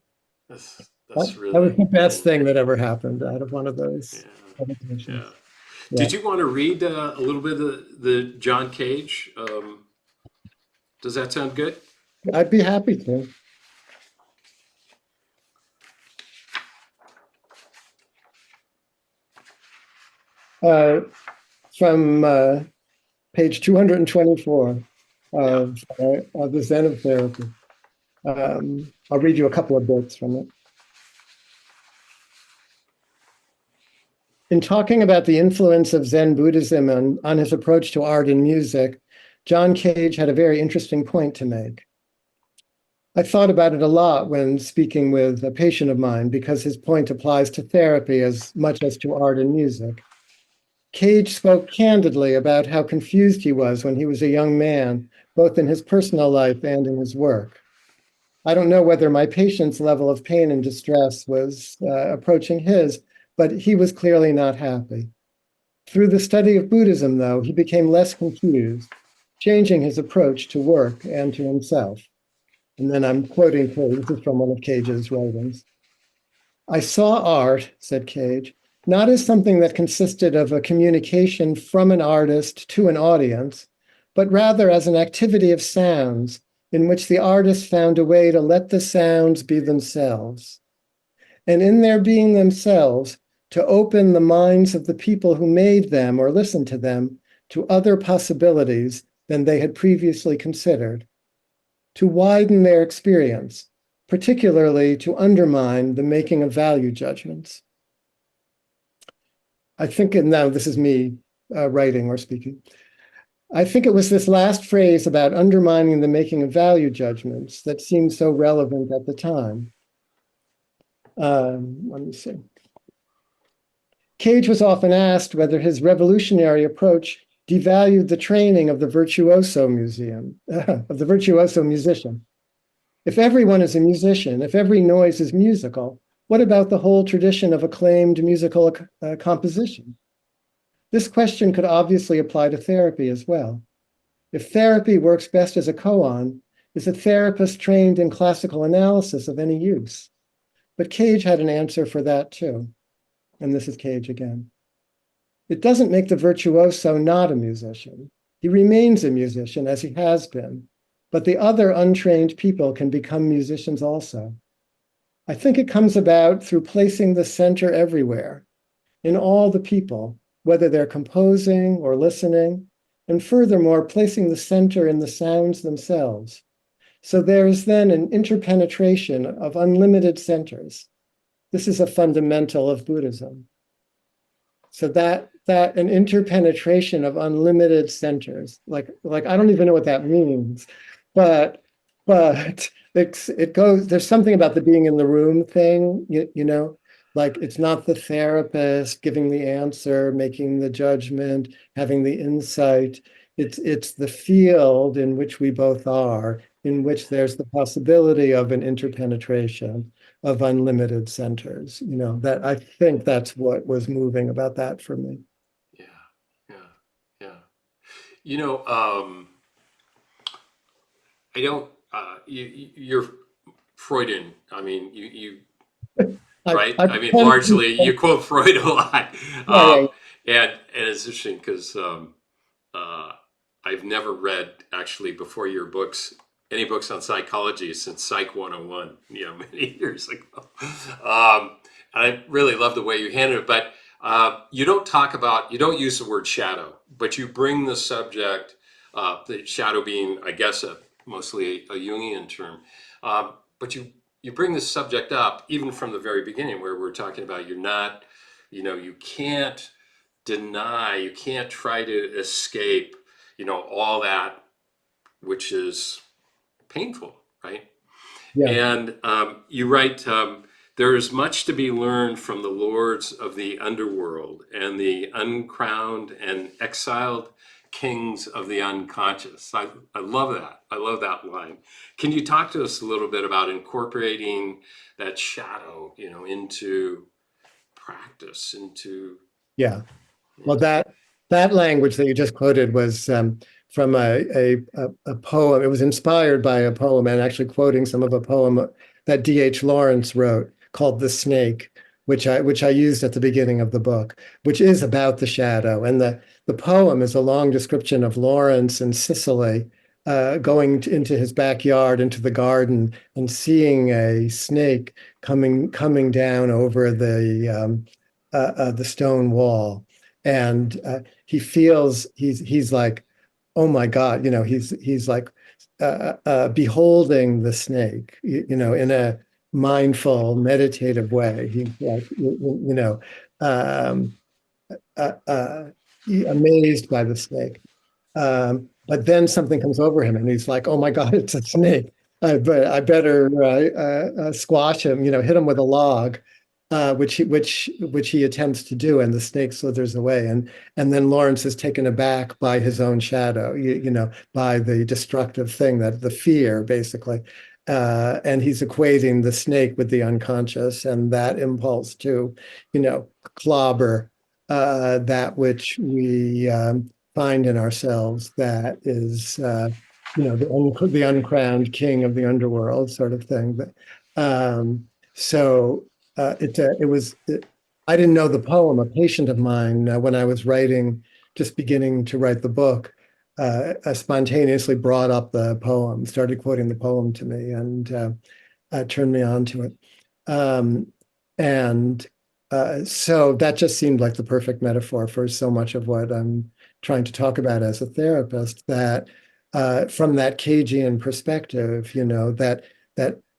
That's That's That was really the best cool. thing that ever happened out of one of Yeah, those yeah. meditations. Yeah, Did you want to read a little bit of the John Cage? Does that sound good? I'd be happy to. Uh, from page 224 Yeah. of the Zen of Therapy. I'll read you a couple of bits from it. In talking about the influence of Zen Buddhism on his approach to art and music, John Cage had a very interesting point to make. I thought about it a lot when speaking with a patient of mine because his point applies to therapy as much as to art and music. Cage spoke candidly about how confused he was when he was a young man, both in his personal life and in his work. I don't know whether my patient's level of pain and distress was approaching his, but he was clearly not happy. Through the study of Buddhism, though, he became less confused, changing his approach to work and to himself. And then I'm quoting Cage. This is from one of Cage's writings. I saw art, said Cage, not as something that consisted of a communication from an artist to an audience, but rather as an activity of sounds in which the artist found a way to let the sounds be themselves. And in their being themselves, to open the minds of the people who made them or listened to them to other possibilities than they had previously considered, to widen their experience, particularly to undermine the making of value judgments. I think, and now this is me writing or speaking, I think it was this last phrase about undermining the making of value judgments that seemed so relevant at the time. Let me see. Cage was often asked whether his revolutionary approach devalued the training of the virtuoso musician. If everyone is a musician, if every noise is musical, what about the whole tradition of acclaimed musical composition? This question could obviously apply to therapy as well. If therapy works best as a koan, is a therapist trained in classical analysis of any use? But Cage had an answer for that too. And this is Cage again. It doesn't make the virtuoso not a musician. He remains a musician as he has been, but the other untrained people can become musicians also. I think it comes about through placing the center everywhere, in all the people, whether they're composing or listening, and furthermore, placing the center in the sounds themselves. So there is then an interpenetration of unlimited centers. This is a fundamental of Buddhism. So that an interpenetration of unlimited centers, like I don't even know what that means, but it goes. There's something about the being in the room thing, you know, like it's not the therapist giving the answer, making the judgment, having the insight. It's the field in which we both are, in which there's the possibility of an interpenetration of unlimited centers. You know, that I think that's what was moving about that for me. Yeah. Yeah. Yeah. You know, I don't. You're Freudian. I mean, you right? I I mean, tend to, largely you quote Freud a lot, yeah, and it's interesting because uh, I've never read actually before your books any books on psychology since Psych 101, many years ago. And I really love the way you handle it, but you don't use the word shadow, but you bring the subject, the shadow being, I guess, mostly a Jungian term, but you bring this subject up even from the very beginning where we're talking about you're not, you can't deny, you can't try to escape, all that which is painful, right? yeah, And you write, there is much to be learned from the lords of the underworld and the uncrowned and exiled kings of the unconscious. I love that. I love that line. Can you talk to us a little bit about incorporating that shadow, into practice, into, yeah. Well, yeah. that language that you just quoted was from a poem. It was inspired by a poem, and actually quoting some of a poem that D.H. Lawrence wrote called The Snake, which I used at the beginning of the book, which is about the shadow. And the poem is a long description of Lawrence and Cicely going into his backyard, into the garden, and seeing a snake coming down over the stone wall. And he feels he's like, oh my God, he's like beholding the snake, in a mindful, meditative way. He's like, um, amazed by the snake. But then something comes over him, and he's like, "Oh my God, it's a snake! But I better squash him, hit him with a log." Which he attempts to do, and the snake slithers away, and then Lawrence is taken aback by his own shadow, by the destructive thing, that the fear, basically, and he's equating the snake with the unconscious, and that impulse to, clobber that which we find in ourselves, that is, the uncrowned king of the underworld, sort of thing. But so. I didn't know the poem. A patient of mine, when I was just beginning to write the book, spontaneously brought up the poem, started quoting the poem to me, and turned me on to it. And so that just seemed like the perfect metaphor for so much of what I'm trying to talk about as a therapist, that from that Cagean perspective, that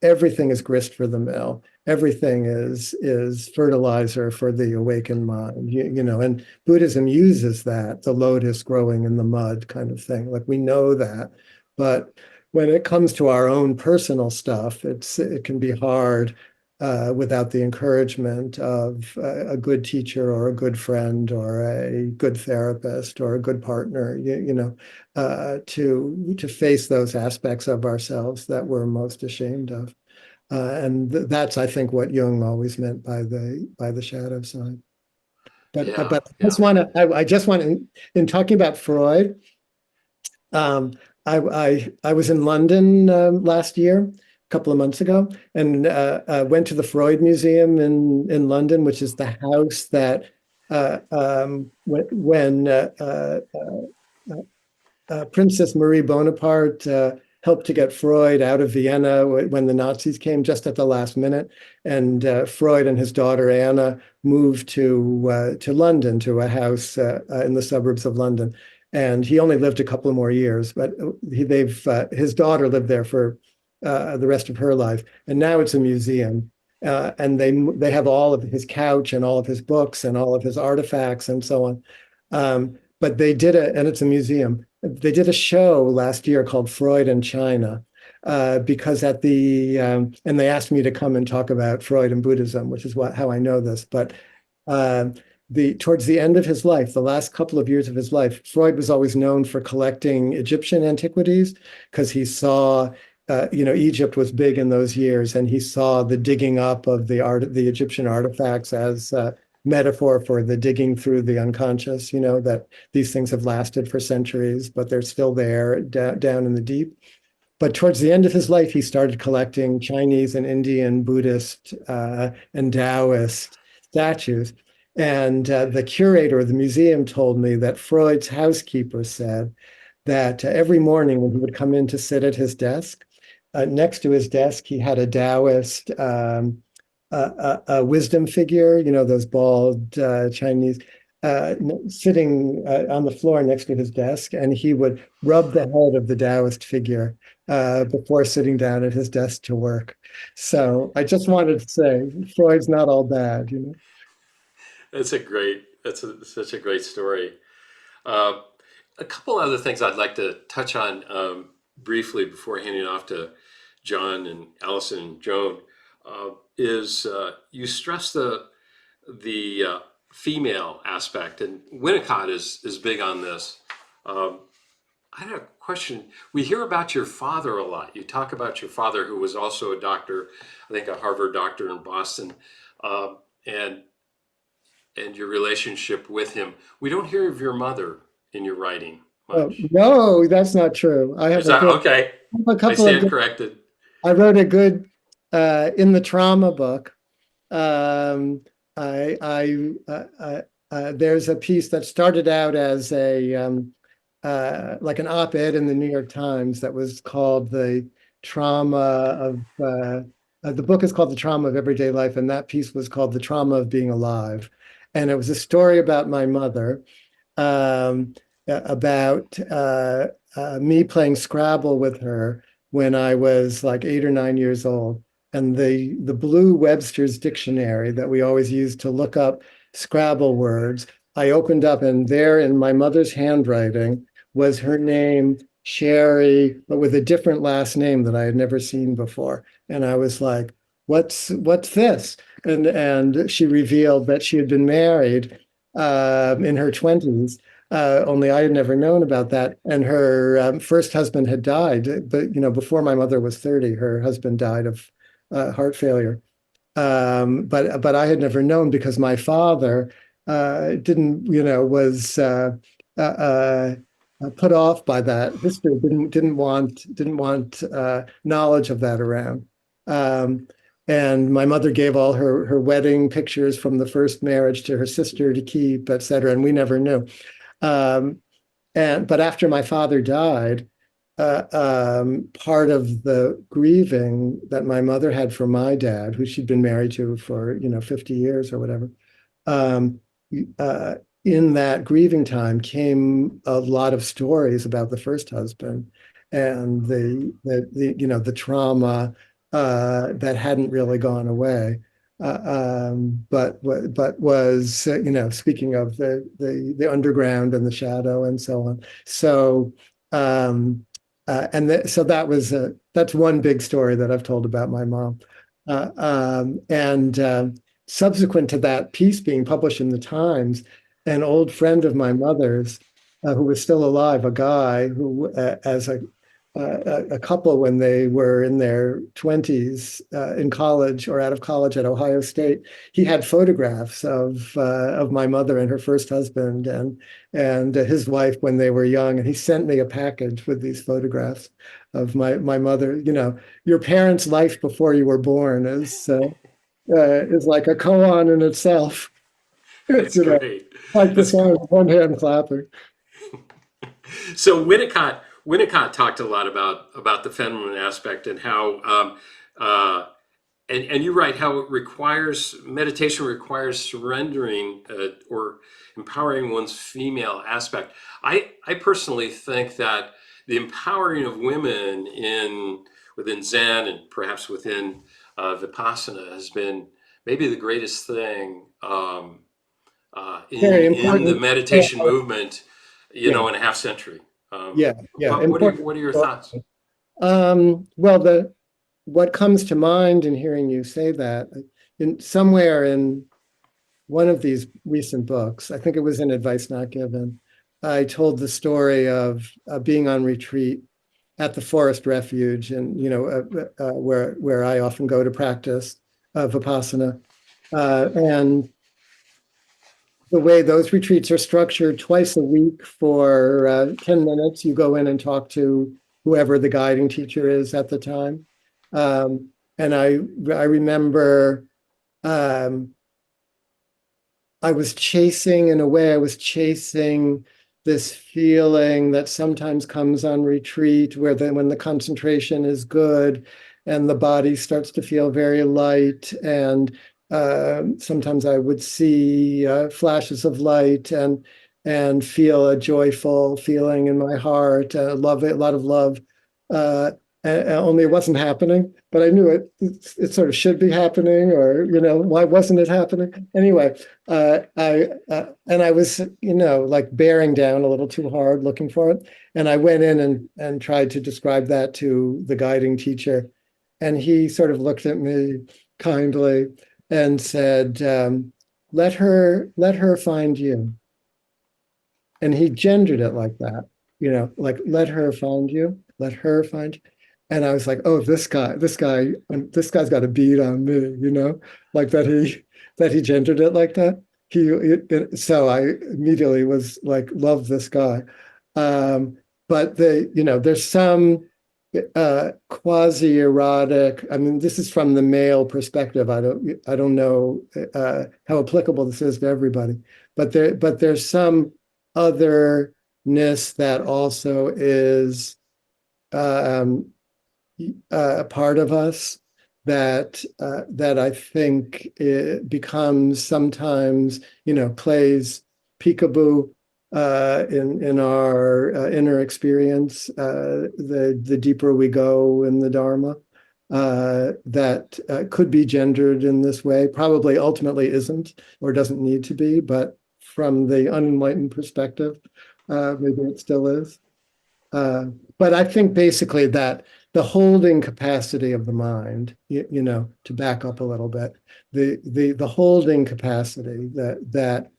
everything is grist for the mill. Everything is fertilizer for the awakened mind, and Buddhism uses that, the lotus growing in the mud kind of thing. Like, we know that, but when it comes to our own personal stuff, it can be hard without the encouragement of a good teacher or a good friend or a good therapist or a good partner, to face those aspects of ourselves that we're most ashamed of. And that's, I think, what Jung always meant by the shadow side. But Yeah, but yeah. I just want in talking about Freud. I was in London last year, a couple of months ago, and went to the Freud Museum in London, which is the house that when Princess Marie Bonaparte helped to get Freud out of Vienna when the Nazis came just at the last minute, and Freud and his daughter Anna moved to London, to a house in the suburbs of London. And he only lived a couple more years, but his daughter lived there for the rest of her life, and now it's a museum. And they have all of his couch and all of his books and all of his artifacts and so on. But and it's a museum. They did a show last year called Freud in China, because and they asked me to come and talk about Freud and Buddhism, which is how I know this. But towards the end of his life, the last couple of years of his life, Freud was always known for collecting Egyptian antiquities, because he saw, Egypt was big in those years, and he saw the digging up of the Egyptian artifacts as metaphor for the digging through the unconscious, that these things have lasted for centuries, but they're still there down in the deep. But towards the end of his life, he started collecting Chinese and Indian Buddhist and Taoist statues. And the curator of the museum told me that Freud's housekeeper said that every morning when he would come in to sit at his desk, next to his desk, he had a Taoist a wisdom figure, those bald Chinese, sitting on the floor next to his desk, and he would rub the head of the Taoist figure before sitting down at his desk to work. So I just wanted to say, Freud's not all bad. Such a great story. Uh, a couple other things I'd like to touch on briefly before handing off to John and Allison and Joan, is you stress the female aspect, and Winnicott is big on this. I had a question. We hear about your father a lot. You talk about your father, who was also a doctor, I think a Harvard doctor in Boston, and your relationship with him. We don't hear of your mother in your writing Oh, much. no, that's not true. Is that okay? A I couple of stand good, corrected. I wrote a good in the trauma book. Um, there's a piece that started out as a like an op-ed in the New York Times that was called the trauma of the book is called The Trauma of Everyday Life, and that piece was called The Trauma of Being Alive. And it was a story about my mother, um, about me playing Scrabble with her when I was like 8 or 9 years old. And the Blue Webster's Dictionary that we always use to look up Scrabble words, I opened up, and there in my mother's handwriting was her name, Sherry, but with a different last name that I had never seen before. And I was like, what's this? And she revealed that she had been married in her 20s. Only I had never known about that. And her first husband had died, but before my mother was 30, her husband died of heart failure. But I had never known because my father didn't, was put off by that history. Didn't want knowledge of that around. Um, and my mother gave all her wedding pictures from the first marriage to her sister to keep, et cetera, and we never knew. Um, but after my father died, part of the grieving that my mother had for my dad, who she'd been married to for 50 years or whatever, um, uh, in that grieving time came a lot of stories about the first husband and the trauma that hadn't really gone away. But was speaking of the underground and the shadow and so on. So so that's one big story that I've told about my mom. And subsequent to that piece being published in the Times, an old friend of my mother's, who was still alive, a guy who, as a couple when they were in their 20s in college or out of college at Ohio State, he had photographs of my mother and her first husband and his wife when they were young, and he sent me a package with these photographs of my mother. Your parents' life before you were born is like a koan in itself. It's That's great. like the That's song One Hand Clapping. So Winnicott talked a lot about the feminine aspect and how and you're right, how it requires meditation requires surrendering or empowering one's female aspect. I personally think that the empowering of women in within Zen and perhaps within Vipassana has been maybe the greatest thing Very in the important. meditation movement, Yeah, in a half century. Um, yeah, what important. are your thoughts? Well, what comes to mind in hearing you say that, in somewhere in one of these recent books, I think it was in Advice Not Given, I told the story of being on retreat at the forest refuge, and where I often go to practice Vipassana, and the way those retreats are structured, twice a week for 10 minutes, you go in and talk to whoever the guiding teacher is at the time. And I remember um, I was chasing, in a way, I was chasing this feeling that sometimes comes on retreat, where when the concentration is good and the body starts to feel very light, and sometimes I would see flashes of light and feel a joyful feeling in my heart, love it, a lot of love. Uh, Only it wasn't happening, but I knew it sort of should be happening, or why wasn't it happening anyway? And I was, like bearing down a little too hard looking for it. And I went in and tried to describe that to the guiding teacher. And he sort of looked at me kindly and said, let her find you. And he gendered it like that, like let her find you, let her find you. And I was like, oh, this guy's got a bead on me, like that he gendered it like that. So I immediately was like, love this guy. But there's some quasi-erotic. I mean, this is from the male perspective. I don't know how applicable this is to everybody, but there's some otherness that also is a part of us that I think it becomes sometimes, plays peekaboo in our inner experience, the deeper we go in the Dharma, that could be gendered in this way, probably ultimately isn't or doesn't need to be, but from the unenlightened perspective, maybe it still is. But I think basically that the holding capacity of the mind, to back up a little bit, the holding capacity that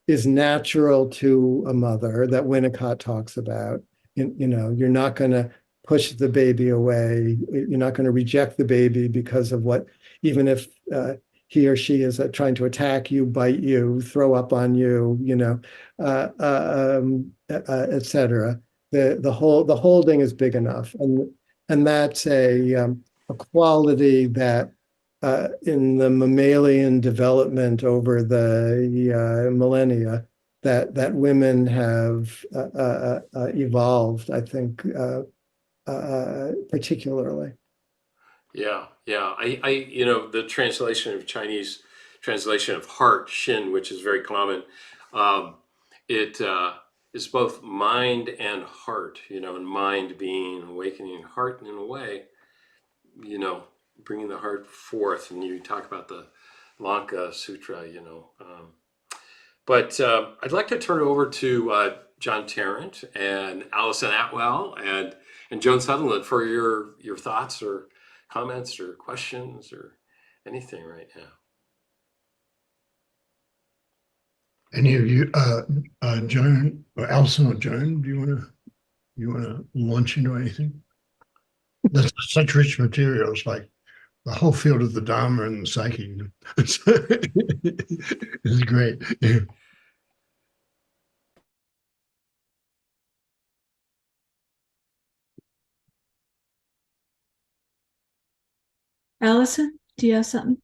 is natural to a mother that Winnicott talks about. You're not going to push the baby away. You're not going to reject the baby because of what, even if he or she is trying to attack you, bite you, throw up on you, etc. The holding is big enough, and that's a quality that in the mammalian development over the millennia that women have evolved, I think, particularly. Yeah. The translation of Chinese translation of heart, Shin, which is very common, it is both mind and heart, and mind being awakening, heart in a way, bringing the heart forth. And you talk about the Lanka Sutra, But I'd like to turn it over to John Tarrant and Allison Atwill and Joan Sutherland for your thoughts or comments or questions or anything right now. Any of you, Joan or Allison or Joan, do you want to launch into anything? That's such rich material. It's like the whole field of the Dharma and the psyche. It's great. Yeah. Allison, do you have something?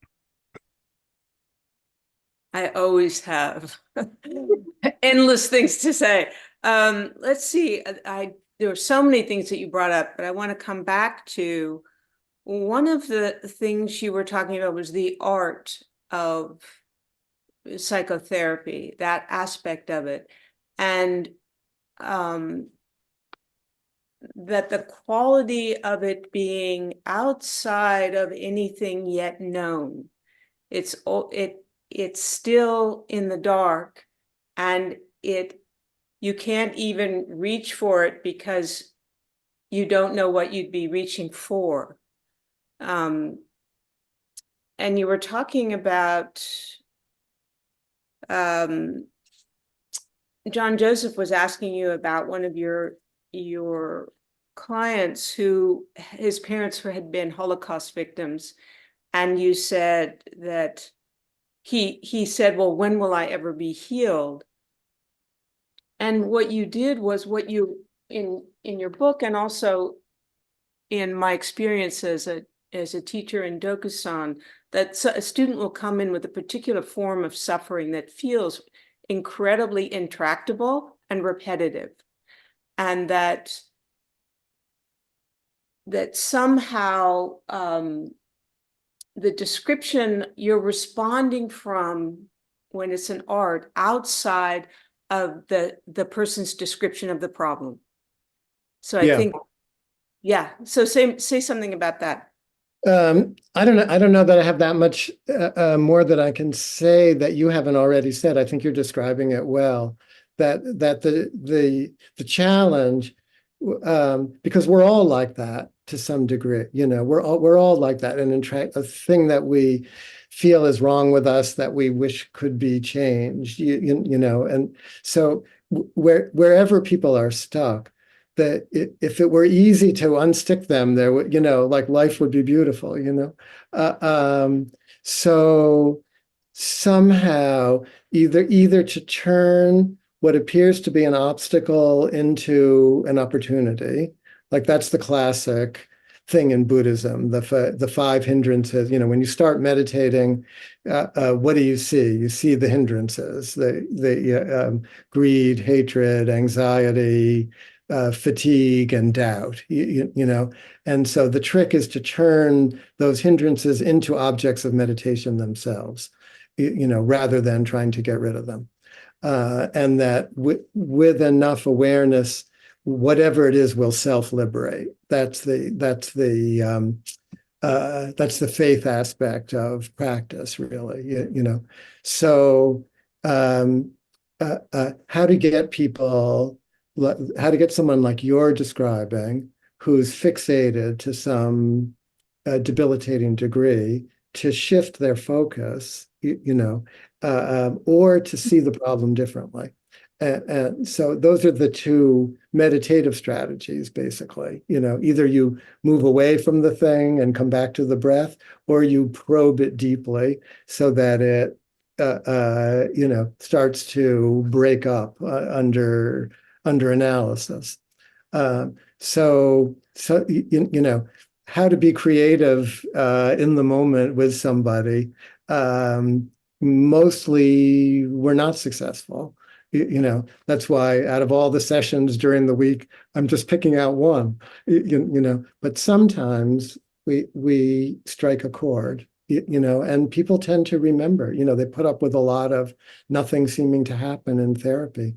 I always have endless things to say. Let's see. There were so many things that you brought up, but I want to come back to one of the things you were talking about was the art of psychotherapy, that aspect of it, and that the quality of it being outside of anything yet known. It's still in the dark, and you can't even reach for it because you don't know what you'd be reaching for. And you were talking about Jon Joseph was asking you about one of your clients who his parents had been Holocaust victims, and you said that he said, well, when will I ever be healed? And what you did was what you in your book, and also in my experience as a teacher in Dokusan, that a student will come in with a particular form of suffering that feels incredibly intractable and repetitive, and that somehow the description you're responding from when it's an art outside of the person's description of the problem. So I think, yeah. So say something about that. I don't know that I have that much more that I can say that you haven't already said. I think you're describing it well. That the challenge, because we're all like that to some degree. We're all like that, and a thing that we feel is wrong with us that we wish could be changed. And so wherever people are stuck, that if it were easy to unstick them, there would, like life would be beautiful, so somehow either to turn what appears to be an obstacle into an opportunity, like that's the classic, thing in Buddhism, the five hindrances. When you start meditating, what do you see? You see the hindrances, the greed, hatred, anxiety, fatigue, and doubt. And so the trick is to turn those hindrances into objects of meditation themselves, rather than trying to get rid of them. And that with enough awareness, whatever it is will self-liberate. That's the faith aspect of practice, really. So how to get people, how to get someone like you're describing, who's fixated to some debilitating degree, to shift their focus, or to see the problem differently. And so those are the two meditative strategies, basically. Either you move away from the thing and come back to the breath, or you probe it deeply so that it, starts to break up under analysis. So how to be creative in the moment with somebody. Mostly, we're not successful. That's why out of all the sessions during the week, I'm just picking out one. But sometimes we strike a chord. And people tend to remember. They put up with a lot of nothing seeming to happen in therapy.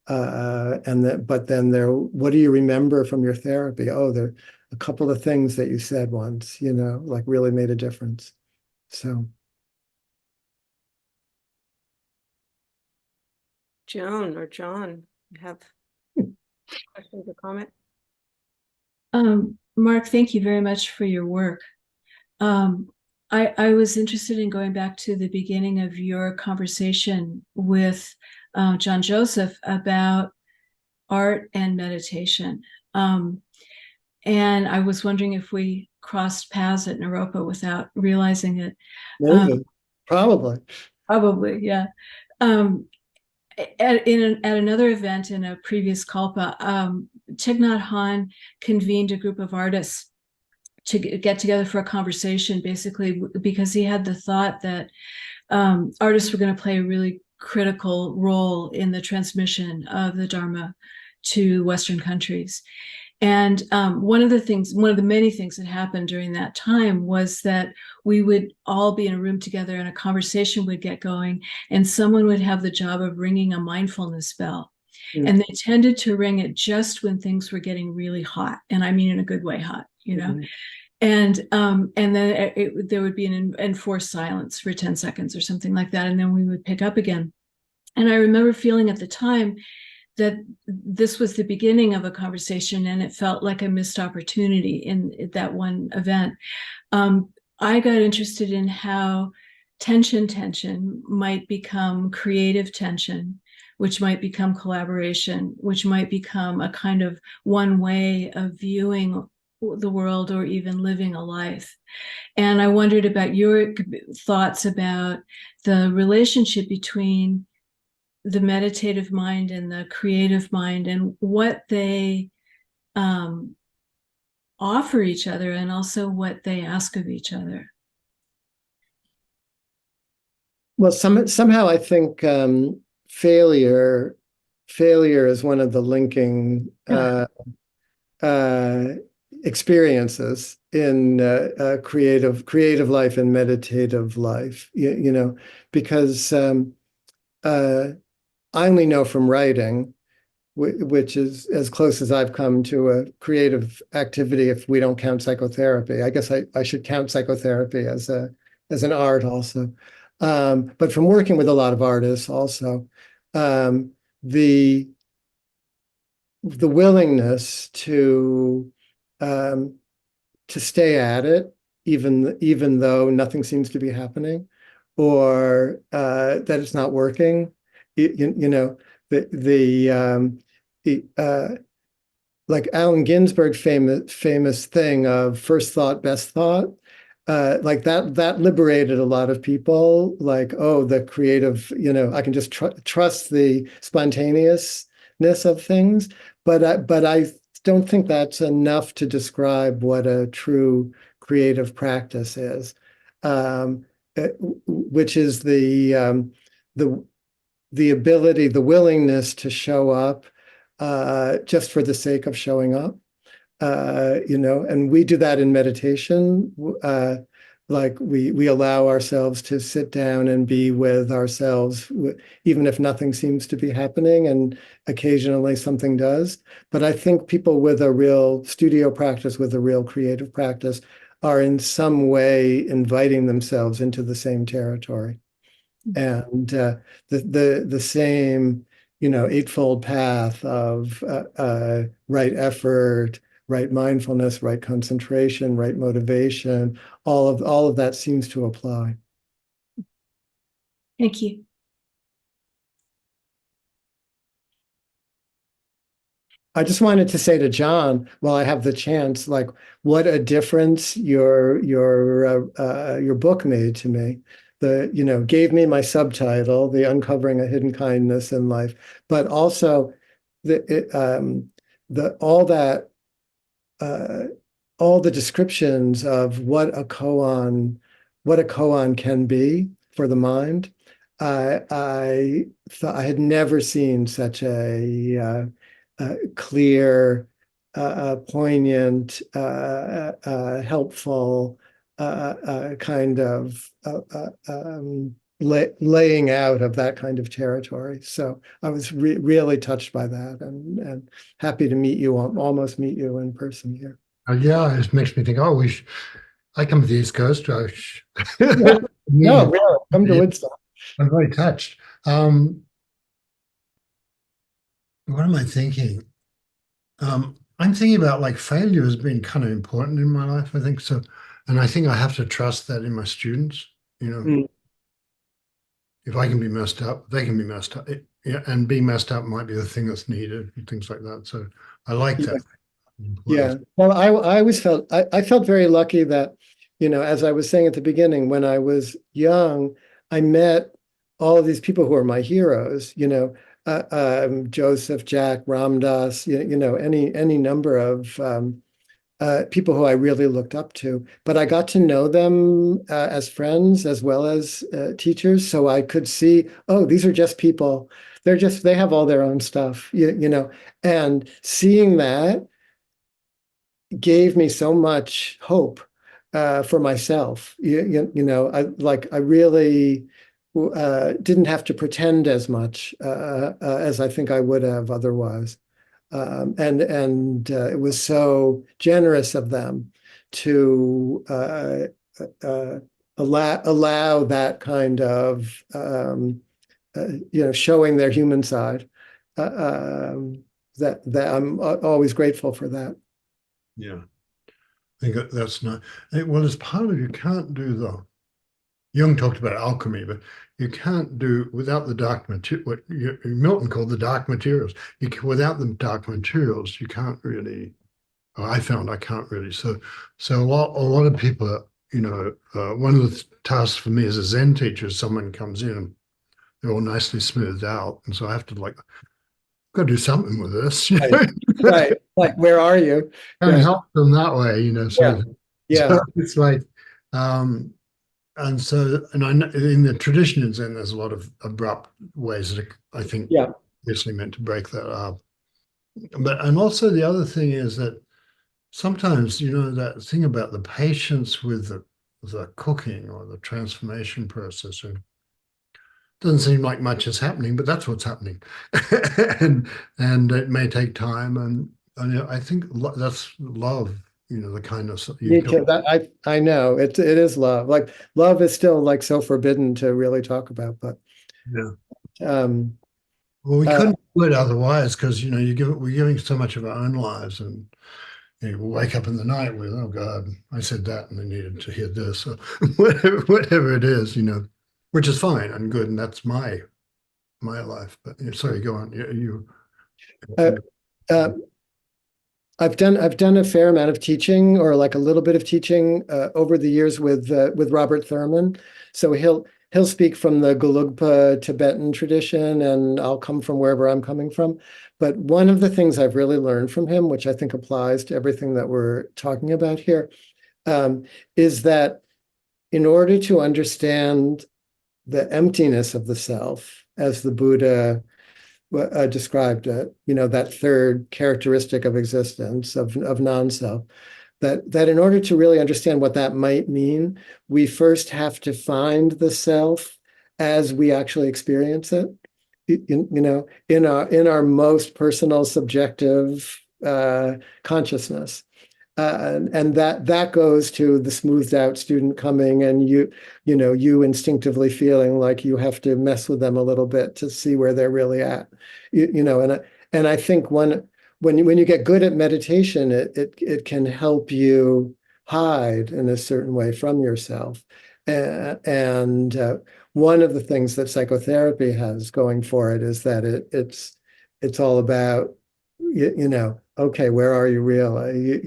But then what do you remember from your therapy? Oh, there are a couple of things that you said once, like really made a difference. So. Joan or John, you have questions or comment? Mark, thank you very much for your work. I was interested in going back to the beginning of your conversation with Jon Joseph about art and meditation. And I was wondering if we crossed paths at Naropa without realizing it. Maybe. Probably, yeah. At another event in a previous Kalpa, Thich Nhat Hanh convened a group of artists to get together for a conversation, basically because he had the thought that artists were going to play a really critical role in the transmission of the Dharma to Western countries. And one of the many things that happened during that time was that we would all be in a room together and a conversation would get going, and someone would have the job of ringing a mindfulness bell. Mm. And they tended to ring it just when things were getting really hot. And I mean in a good way hot, Mm-hmm. And then there would be an enforced silence for 10 seconds or something like that. And then we would pick up again. And I remember feeling at the time that this was the beginning of a conversation, and it felt like a missed opportunity in that one event. I got interested in how tension might become creative tension, which might become collaboration, which might become a kind of one way of viewing the world or even living a life. And I wondered about your thoughts about the relationship between the meditative mind and the creative mind, and what they offer each other, and also what they ask of each other. Well, somehow I think failure is one of the linking experiences in creative life and meditative life. Because I only know from writing, which is as close as I've come to a creative activity if we don't count psychotherapy. I guess I should count psychotherapy as an art also. But from working with a lot of artists also, the willingness to stay at it, even though nothing seems to be happening, or that it's not working. Like Allen Ginsberg's famous thing of first thought, best thought, like that liberated a lot of people. Like, oh, the creative, I can just trust the spontaneousness of things. But I don't think that's enough to describe what a true creative practice is, which is the ability, the willingness to show up just for the sake of showing up. And we do that in meditation. Like we allow ourselves to sit down and be with ourselves, even if nothing seems to be happening, and occasionally something does. But I think people with a real studio practice, with a real creative practice, are in some way inviting themselves into the same territory. And the same, eightfold path of right effort, right mindfulness, right concentration, right motivation, all of that seems to apply. Thank you. I just wanted to say to John, while I have the chance, like, what a difference your book made to me. Gave me my subtitle, The Uncovering a Hidden Kindness in Life, but also all the descriptions of what a koan can be for the mind. I thought I had never seen such a clear, poignant, helpful kind of laying out of that kind of territory. So I was really touched by that, and happy to meet you, almost meet you in person here. Yeah, it makes me think, I come to the East Coast. No, really, come to Woodstock. I'm very touched. What am I thinking? I'm thinking about, like, failure has been kind of important in my life, I think so. And I think I have to trust that in my students, if I can be messed up, they can be messed up. And being messed up might be the thing that's needed and things like that. So I like that. Yeah. Well, I always felt, I felt very lucky that, as I was saying at the beginning, when I was young, I met all of these people who are my heroes, Joseph, Jack, Ram Dass, any number of people who I really looked up to. But I got to know them as friends as well as teachers, so I could see, oh, these are just people. They have all their own stuff, and seeing that gave me so much hope for myself. I really didn't have to pretend as much as I think I would have otherwise. And it was so generous of them to allow that kind of showing their human side. That I'm always grateful for that. Yeah, I think that's not well. As part of, you can't do the Jung talked about alchemy, but you can't do without the dark material. What Milton called the dark materials. Without the dark materials, you can't really. I found I can't really. So a lot of people. One of the tasks for me as a Zen teacher is someone comes in and they're all nicely smoothed out, and so I have to got to do something with this. Right. Like, where are you? And help them that way, So, Yeah. so it's like, and I know in the tradition in Zen, there's a lot of abrupt ways that I think obviously meant to break that up. And also the other thing is that sometimes, that thing about the patience with the cooking or the transformation process, doesn't seem like much is happening, but that's what's happening. and it may take time. And I think that's love, the kindness. I know it is love. Like, love is still like so forbidden to really talk about, but well, we couldn't do it otherwise, because we're giving so much of our own lives, and we wake up in the night with, oh God, I said that and they needed to hear this, or whatever it is, which is fine and good, and that's my life. But sorry, go on. I've done a fair amount of teaching, or like a little bit of teaching over the years with Robert Thurman. So he'll speak from the Gelugpa Tibetan tradition, and I'll come from wherever I'm coming from. But one of the things I've really learned from him, which I think applies to everything that we're talking about here, is that in order to understand the emptiness of the self, as the Buddha described it, that third characteristic of existence, of non-self, that in order to really understand what that might mean, we first have to find the self as we actually experience it, in our most personal, subjective consciousness. And that goes to the smoothed out student coming, and you instinctively feeling like you have to mess with them a little bit to see where they're really at. And I think when you get good at meditation, it can help you hide in a certain way from yourself. And one of the things that psychotherapy has going for it is that it's all about okay, where are you really?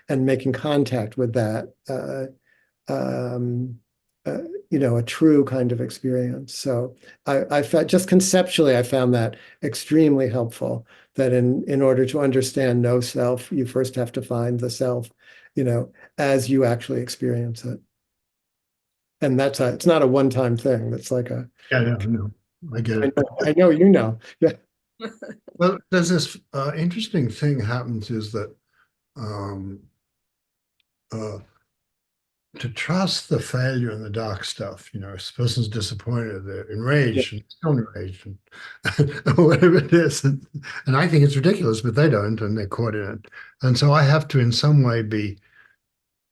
And making contact with that, a true kind of experience. So I felt, just conceptually, I found that extremely helpful, that in order to understand no self, you first have to find the self, as you actually experience it. And it's not a one-time thing. It's like Yeah, no, I get it. I know, yeah. Well, there's this interesting thing happens is that to trust the failure and the dark stuff, this person's disappointed, they're enraged, and still enraged, and whatever it is. And I think it's ridiculous, but they don't, and they're caught in it. And so I have to in some way be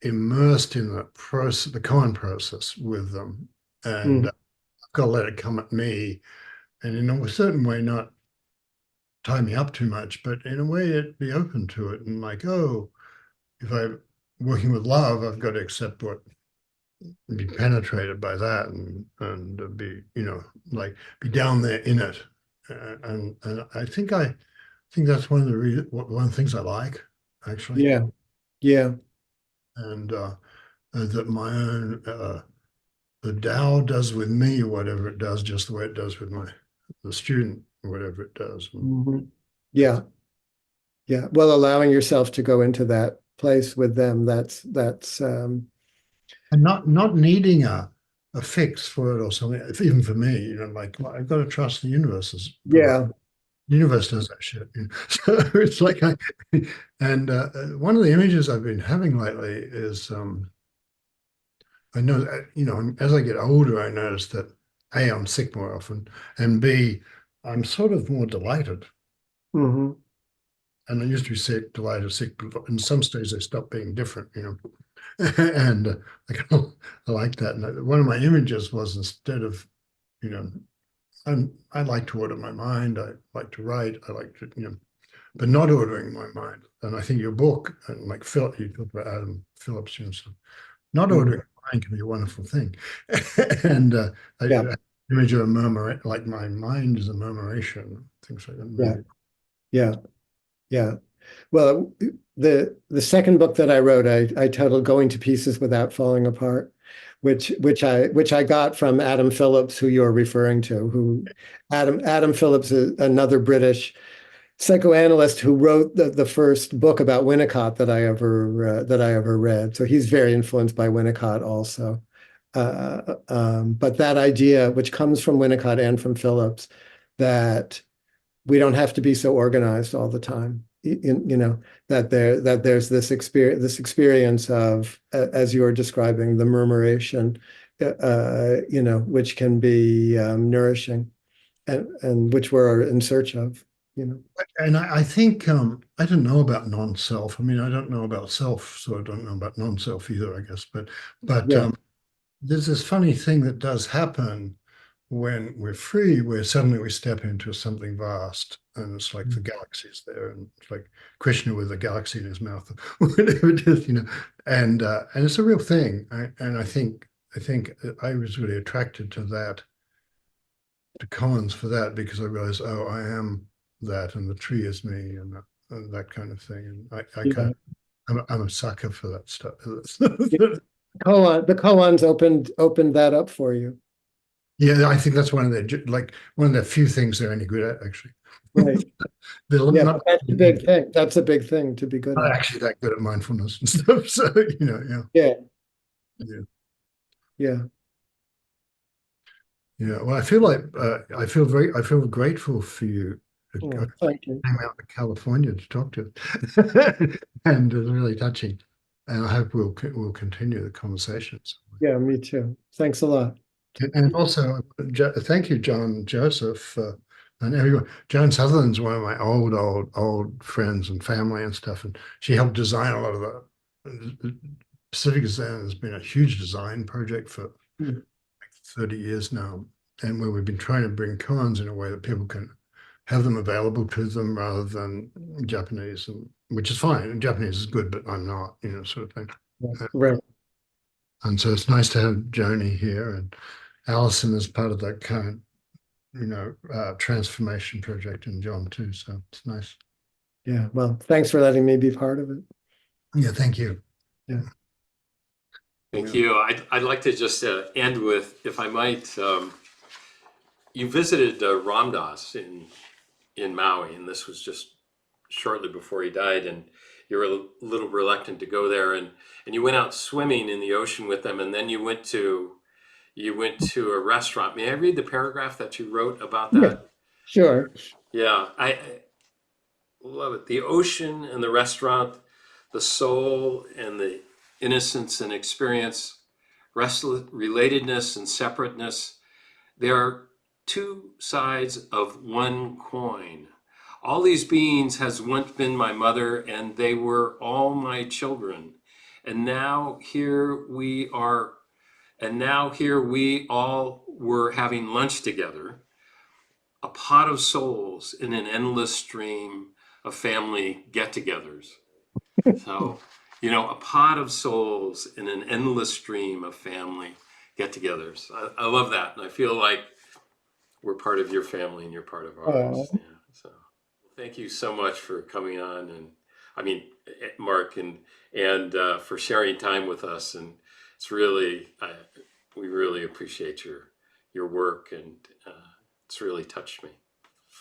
immersed in the process, the koan process with them. And I've got to let it come at me. And in a certain way, not tie me up too much, but in a way it be open to it, and like, oh, if I'm working with love, I've got to accept what, be penetrated by that, and be, be down there in it. And I think that's one of the things I like, actually. Yeah. And that my own the Tao does with me whatever it does, just the way it does with the student, whatever it does. Yeah. Well, allowing yourself to go into that place with them, that's and not needing a fix for it or something. Even for me, like, well, I've got to trust the universe. The universe does that shit. So it's like and one of the images I've been having lately is I know, as I get older, I notice that A, I'm sick more often, and B, I'm sort of more delighted. Mm-hmm. And I used to be sick, delighted, sick, but in some stages I stopped being different, and I like that. And one of my images was, instead of, I like to order my mind, I like to write, I like to, but not ordering my mind. And I think your book, and like Philip, you talk about Adam Phillips, so not ordering mind can be a wonderful thing. And image of a murmur, like my mind is a murmuration, things like that. Yeah. Well, the second book that I wrote, I titled "Going to Pieces Without Falling Apart," which I got from Adam Phillips, who you're referring to. Who Adam Phillips is another British psychoanalyst who wrote the first book about Winnicott that I ever read. So he's very influenced by Winnicott also. But that idea, which comes from Winnicott and from Phillips, that we don't have to be so organized all the time. That there's this experience of, as you're describing, the murmuration, which can be nourishing, and which we're in search of. And I think I don't know about non-self. I mean, I don't know about self, so I don't know about non-self either, I guess. But there's this funny thing that does happen when we're free, where suddenly we step into something vast, and it's like the galaxy's there, and it's like Krishna with a galaxy in his mouth, whatever it is, and it's a real thing. And I think I was really attracted to that, to Collins for that, because I realized, oh, I am that, and the tree is me, and that kind of thing. And I'm a sucker for that stuff. The koans opened that up for you. Yeah, I think that's one of the few things they're any good at, actually. Right. They're Yeah, not, but that's a big thing. That's a big thing to be good not at. actually that good at mindfulness and stuff. So, yeah, Yeah, yeah, yeah. yeah. Well, I feel like I feel grateful for you. I Oh, thank you. came out to California to talk to and it was really touching. And I hope we'll continue the conversations. Yeah, me too. Thanks a lot. And also, thank you, Jon Joseph, and everyone. Joan Sutherland's one of my old friends and family and stuff, and she helped design a lot of the Pacific Zen has been a huge design project for Mm. like 30 years now, and where we've been trying to bring koans in a way that people can have them available to them rather than Japanese, which is fine. And Japanese is good, but I'm not, sort of thing. Right. And so it's nice to have Joni here and Allison is part of that current, transformation project, and John too. So it's nice. Yeah. Well, thanks for letting me be part of it. Yeah, thank you. Yeah. Thank you. I'd like to just end with, if I might, you visited Ram Dass in Maui, and this was just shortly before he died, and you were a little reluctant to go there, and you went out swimming in the ocean with them, and then you went to a restaurant. May I read the paragraph that you wrote about Yeah, that? sure. Yeah, I love it. The ocean and the restaurant, the soul and the innocence and experience, relatedness and separateness. They are two sides of one coin. All these beings has once been my mother, and they were all my children. And now here we are, and now here we all were having lunch together, a pot of souls in an endless stream of family get-togethers. So, a pot of souls in an endless stream of family get-togethers. I love that, and I feel like we're part of your family and you're part of ours. Yeah. So, thank you so much for coming on, and Mark, and for sharing time with us. And it's really, we really appreciate your work, and it's really touched me.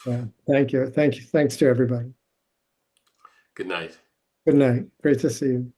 Yeah. Thank you. Thank you. Thanks to everybody. Good night. Good night. Great to see you.